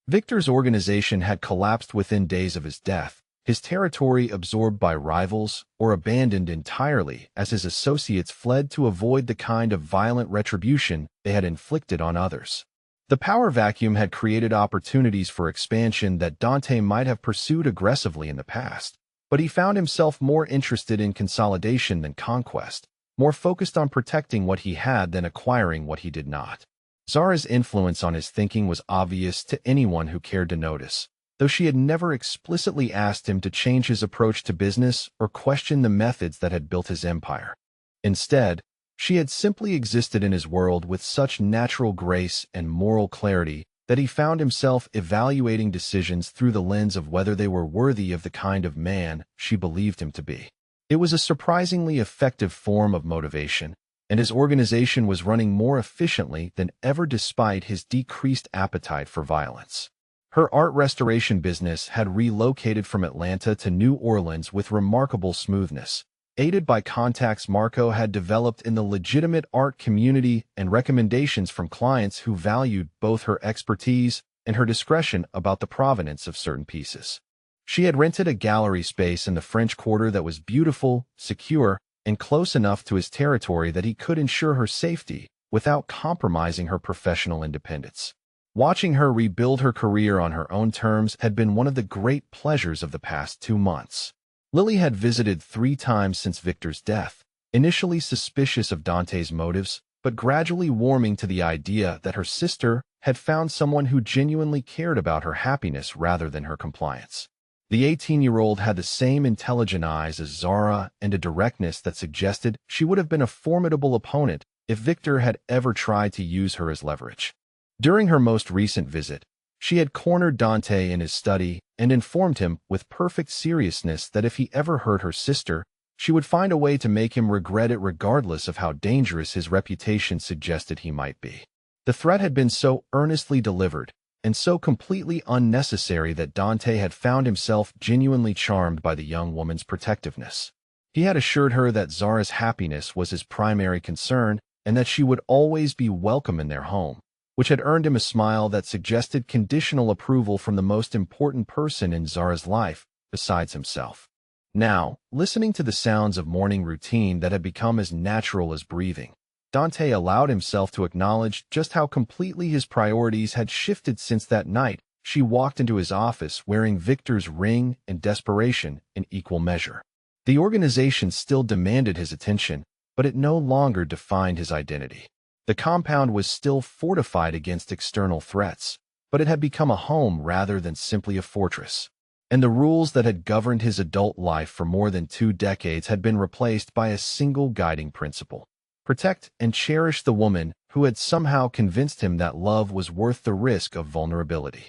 Victor's organization had collapsed within days of his death, his territory absorbed by rivals or abandoned entirely as his associates fled to avoid the kind of violent retribution they had inflicted on others. The power vacuum had created opportunities for expansion that Dante might have pursued aggressively in the past, but he found himself more interested in consolidation than conquest, more focused on protecting what he had than acquiring what he did not. Zara's influence on his thinking was obvious to anyone who cared to notice, though she had never explicitly asked him to change his approach to business or question the methods that had built his empire. Instead, she had simply existed in his world with such natural grace and moral clarity that he found himself evaluating decisions through the lens of whether they were worthy of the kind of man she believed him to be. It was a surprisingly effective form of motivation, and his organization was running more efficiently than ever despite his decreased appetite for violence. Her art restoration business had relocated from Atlanta to New Orleans with remarkable smoothness, aided by contacts Marco had developed in the legitimate art community and recommendations from clients who valued both her expertise and her discretion about the provenance of certain pieces. She had rented a gallery space in the French Quarter that was beautiful, secure, and close enough to his territory that he could ensure her safety without compromising her professional independence. Watching her rebuild her career on her own terms had been one of the great pleasures of the past 2 months. Lily had visited 3 times since Victor's death, initially suspicious of Dante's motives, but gradually warming to the idea that her sister had found someone who genuinely cared about her happiness rather than her compliance. The 18-year-old had the same intelligent eyes as Zara and a directness that suggested she would have been a formidable opponent if Victor had ever tried to use her as leverage. During her most recent visit, she had cornered Dante in his study and informed him with perfect seriousness that if he ever hurt her sister, she would find a way to make him regret it regardless of how dangerous his reputation suggested he might be. The threat had been so earnestly delivered and so completely unnecessary that Dante had found himself genuinely charmed by the young woman's protectiveness. He had assured her that Zara's happiness was his primary concern and that she would always be welcome in their home, which had earned him a smile that suggested conditional approval from the most important person in Zara's life besides himself. Now, listening to the sounds of morning routine that had become as natural as breathing, Dante allowed himself to acknowledge just how completely his priorities had shifted since that night she walked into his office wearing Victor's ring and desperation in equal measure. The organization still demanded his attention, but it no longer defined his identity. The compound was still fortified against external threats, but it had become a home rather than simply a fortress. And the rules that had governed his adult life for more than 2 decades had been replaced by a single guiding principle: protect and cherish the woman who had somehow convinced him that love was worth the risk of vulnerability.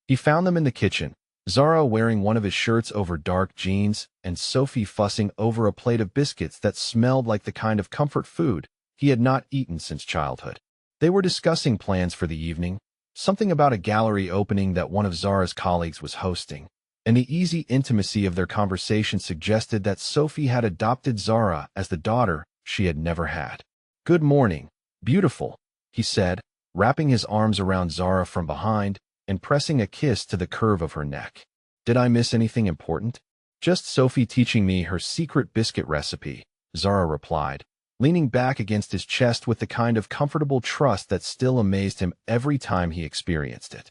He found them in the kitchen, Zara wearing one of his shirts over dark jeans and Sophie fussing over a plate of biscuits that smelled like the kind of comfort food he had not eaten since childhood. They were discussing plans for the evening, Something about a gallery opening that one of Zara's colleagues was hosting, and the easy intimacy of their conversation suggested that Sophie had adopted Zara as the daughter she had never had. "Good morning, beautiful," he said, wrapping his arms around Zara from behind and pressing a kiss to the curve of her neck. "Did I miss anything important?" "Just Sophie teaching me her secret biscuit recipe," Zara replied, leaning back against his chest with the kind of comfortable trust that still amazed him every time he experienced it.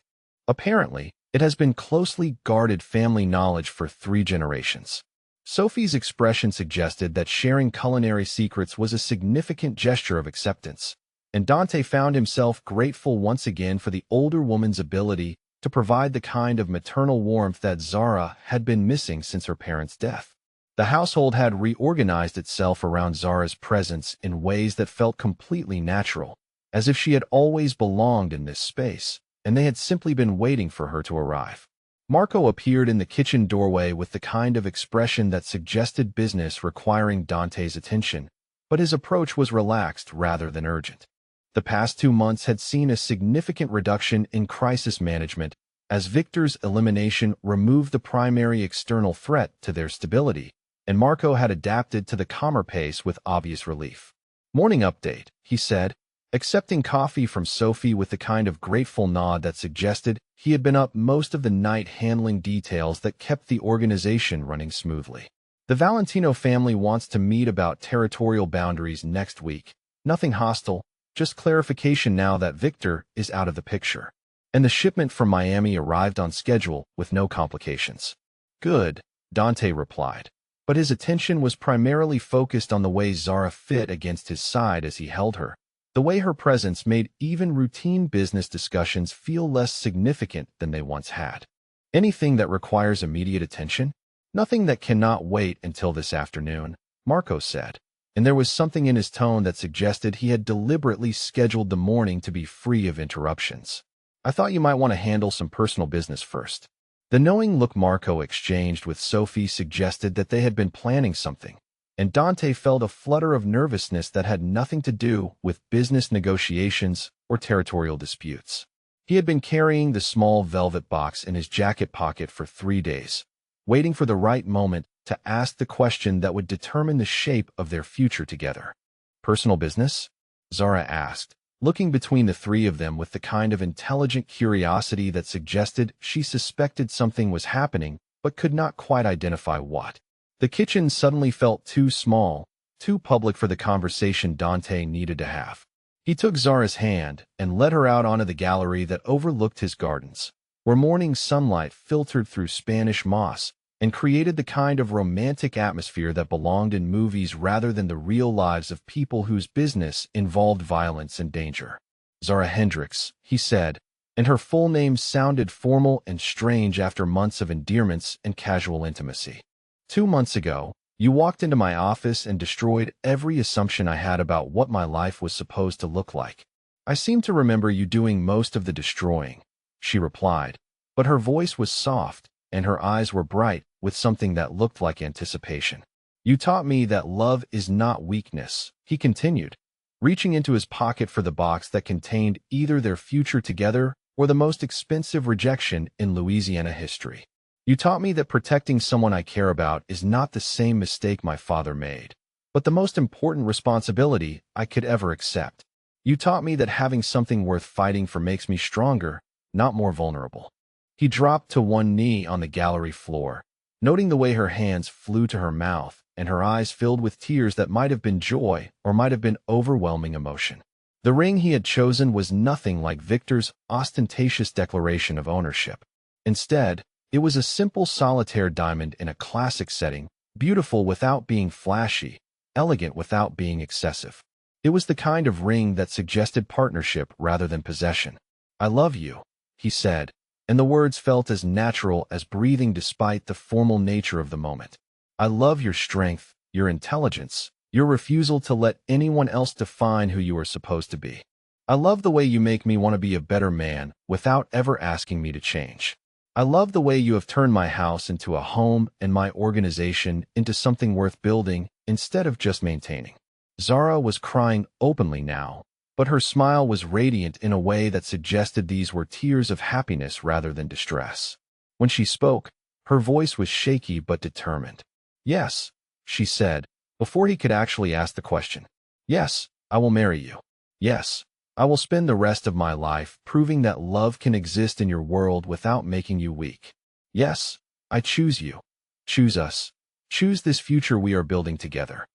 Apparently, it has been closely guarded family knowledge for 3 generations. Sophie's expression suggested that sharing culinary secrets was a significant gesture of acceptance, and Dante found himself grateful once again for the older woman's ability to provide the kind of maternal warmth that Zara had been missing since her parents' death. The household had reorganized itself around Zara's presence in ways that felt completely natural, as if she had always belonged in this space, and they had simply been waiting for her to arrive. Marco appeared in the kitchen doorway with the kind of expression that suggested business requiring Dante's attention, but his approach was relaxed rather than urgent. The past 2 months had seen a significant reduction in crisis management as Victor's elimination removed the primary external threat to their stability, and Marco had adapted to the calmer pace with obvious relief. "Morning update," he said, accepting coffee from Sophie with the kind of grateful nod that suggested he had been up most of the night handling details that kept the organization running smoothly. "The Valentino family wants to meet about territorial boundaries next week. Nothing hostile, just clarification now that Victor is out of the picture. And the shipment from Miami arrived on schedule with no complications." "Good," Dante replied, but his attention was primarily focused on the way Zara fit against his side as he held her. The way her presence made even routine business discussions feel less significant than they once had. "Anything that requires immediate attention?" "Nothing that cannot wait until this afternoon," Marco said, and there was something in his tone that suggested he had deliberately scheduled the morning to be free of interruptions. "I thought you might want to handle some personal business first." The knowing look Marco exchanged with Sophie suggested that they had been planning something, and Dante felt a flutter of nervousness that had nothing to do with business negotiations or territorial disputes. He had been carrying the small velvet box in his jacket pocket for 3 days, waiting for the right moment to ask the question that would determine the shape of their future together. "Personal business?" Zara asked, looking between the 3 of them with the kind of intelligent curiosity that suggested she suspected something was happening but could not quite identify what. The kitchen suddenly felt too small, too public for the conversation Dante needed to have. He took Zara's hand and led her out onto the gallery that overlooked his gardens, where morning sunlight filtered through Spanish moss and created the kind of romantic atmosphere that belonged in movies rather than the real lives of people whose business involved violence and danger. "Zara Hendricks," he said, and her full name sounded formal and strange after months of endearments and casual intimacy. "2 months ago, you walked into my office and destroyed every assumption I had about what my life was supposed to look like. I seem to remember you doing most of the destroying," she replied, but her voice was soft and her eyes were bright with something that looked like anticipation. "You taught me that love is not weakness," he continued, reaching into his pocket for the box that contained either their future together or the most expensive rejection in Louisiana history. "You taught me that protecting someone I care about is not the same mistake my father made, but the most important responsibility I could ever accept. You taught me that having something worth fighting for makes me stronger, not more vulnerable." He dropped to one knee on the gallery floor, noting the way her hands flew to her mouth and her eyes filled with tears that might have been joy or might have been overwhelming emotion. The ring he had chosen was nothing like Victor's ostentatious declaration of ownership. Instead, it was a simple solitaire diamond in a classic setting, beautiful without being flashy, elegant without being excessive. It was the kind of ring that suggested partnership rather than possession. "I love you," he said, and the words felt as natural as breathing despite the formal nature of the moment. "I love your strength, your intelligence, your refusal to let anyone else define who you are supposed to be. I love the way you make me want to be a better man without ever asking me to change. I love the way you have turned my house into a home and my organization into something worth building instead of just maintaining." Zara was crying openly now, but her smile was radiant in a way that suggested these were tears of happiness rather than distress. When she spoke, her voice was shaky but determined. "Yes," she said, before he could actually ask the question. "Yes, I will marry you. Yes, I will spend the rest of my life proving that love can exist in your world without making you weak. Yes, I choose you. Choose us. Choose this future we are building together."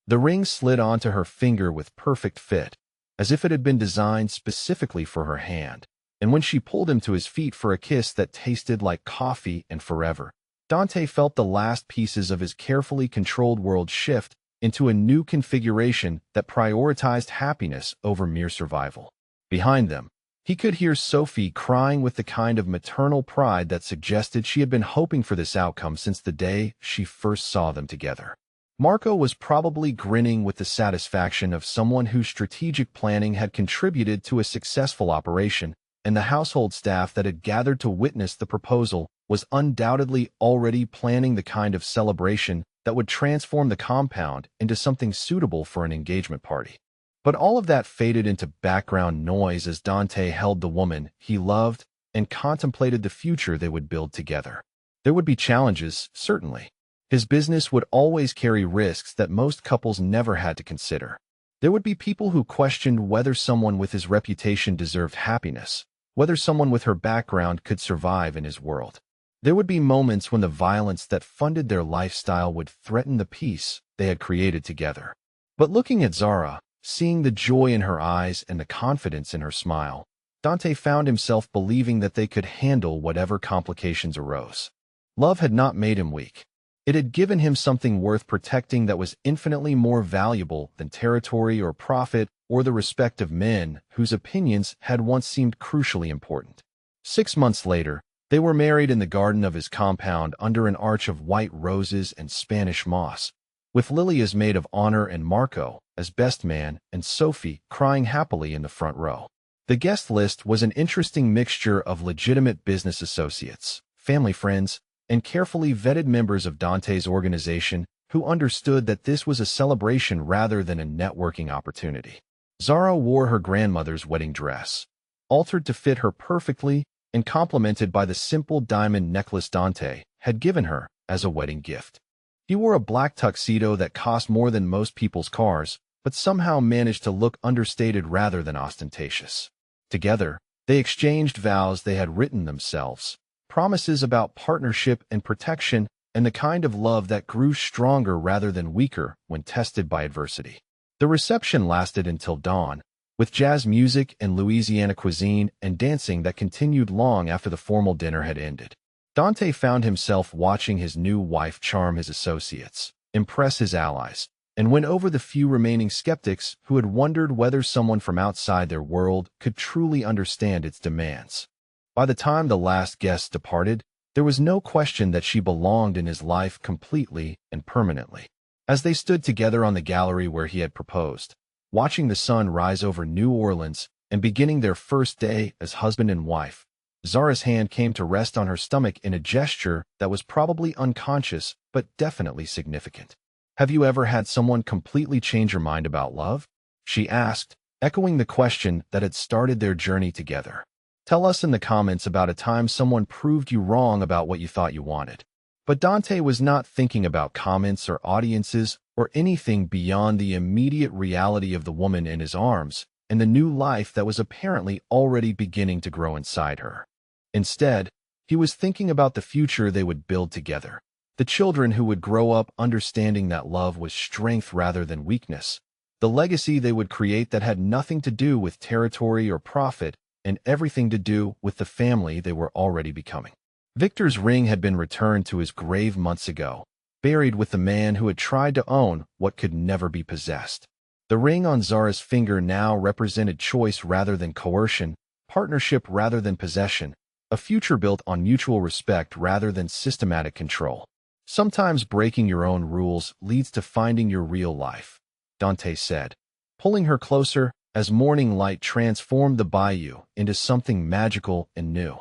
The ring slid onto her finger with perfect fit, as if it had been designed specifically for her hand, and when she pulled him to his feet for a kiss that tasted like coffee and forever, Dante felt the last pieces of his carefully controlled world shift into a new configuration that prioritized happiness over mere survival. Behind them, he could hear Sophie crying with the kind of maternal pride that suggested she had been hoping for this outcome since the day she first saw them together. Marco was probably grinning with the satisfaction of someone whose strategic planning had contributed to a successful operation, and the household staff that had gathered to witness the proposal was undoubtedly already planning the kind of celebration that would transform the compound into something suitable for an engagement party. But all of that faded into background noise as Dante held the woman he loved and contemplated the future they would build together. There would be challenges, certainly. His business would always carry risks that most couples never had to consider. There would be people who questioned whether someone with his reputation deserved happiness, whether someone with her background could survive in his world. There would be moments when the violence that funded their lifestyle would threaten the peace they had created together. But looking at Zara, seeing the joy in her eyes and the confidence in her smile, Dante found himself believing that they could handle whatever complications arose. Love had not made him weak. It had given him something worth protecting that was infinitely more valuable than territory or profit or the respect of men whose opinions had once seemed crucially important. 6 months later, they were married in the garden of his compound under an arch of white roses and Spanish moss, with Lily as maid of honor and Marco as best man and Sophie crying happily in the front row. The guest list was an interesting mixture of legitimate business associates, family friends, and carefully vetted members of Dante's organization who understood that this was a celebration rather than a networking opportunity. Zara wore her grandmother's wedding dress, altered to fit her perfectly and complemented by the simple diamond necklace Dante had given her as a wedding gift. He wore a black tuxedo that cost more than most people's cars, but somehow managed to look understated rather than ostentatious. Together, they exchanged vows they had written themselves, promises about partnership and protection, and the kind of love that grew stronger rather than weaker when tested by adversity. The reception lasted until dawn, with jazz music and Louisiana cuisine and dancing that continued long after the formal dinner had ended. Dante found himself watching his new wife charm his associates, impress his allies, and win over the few remaining skeptics who had wondered whether someone from outside their world could truly understand its demands. By the time the last guest departed, there was no question that she belonged in his life completely and permanently. As they stood together on the gallery where he had proposed, watching the sun rise over New Orleans and beginning their first day as husband and wife, Zara's hand came to rest on her stomach in a gesture that was probably unconscious but definitely significant. "Have you ever had someone completely change your mind about love?" she asked, echoing the question that had started their journey together. Tell us in the comments about a time someone proved you wrong about what you thought you wanted. But Dante was not thinking about comments or audiences or anything beyond the immediate reality of the woman in his arms and the new life that was apparently already beginning to grow inside her. Instead, he was thinking about the future they would build together, the children who would grow up understanding that love was strength rather than weakness, the legacy they would create that had nothing to do with territory or profit and everything to do with the family they were already becoming. Victor's ring had been returned to his grave months ago, buried with the man who had tried to own what could never be possessed. The ring on Zara's finger now represented choice rather than coercion, partnership rather than possession, a future built on mutual respect rather than systematic control. Sometimes breaking your own rules leads to finding your real life, Dante said, pulling her closer as morning light transformed the bayou into something magical and new.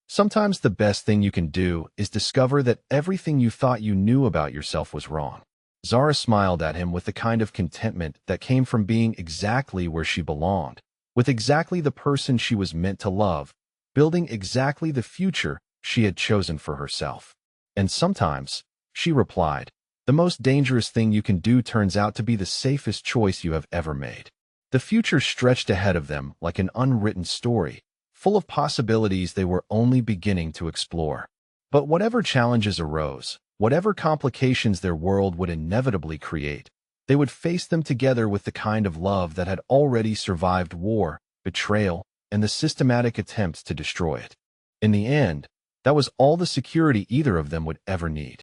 Sometimes the best thing you can do is discover that everything you thought you knew about yourself was wrong. Zara smiled at him with the kind of contentment that came from being exactly where she belonged, with exactly the person she was meant to love, building exactly the future she had chosen for herself. And sometimes, she replied, the most dangerous thing you can do turns out to be the safest choice you have ever made. The future stretched ahead of them like an unwritten story, full of possibilities they were only beginning to explore. But whatever challenges arose, whatever complications their world would inevitably create, they would face them together with the kind of love that had already survived war, betrayal, and the systematic attempts to destroy it. In the end, that was all the security either of them would ever need.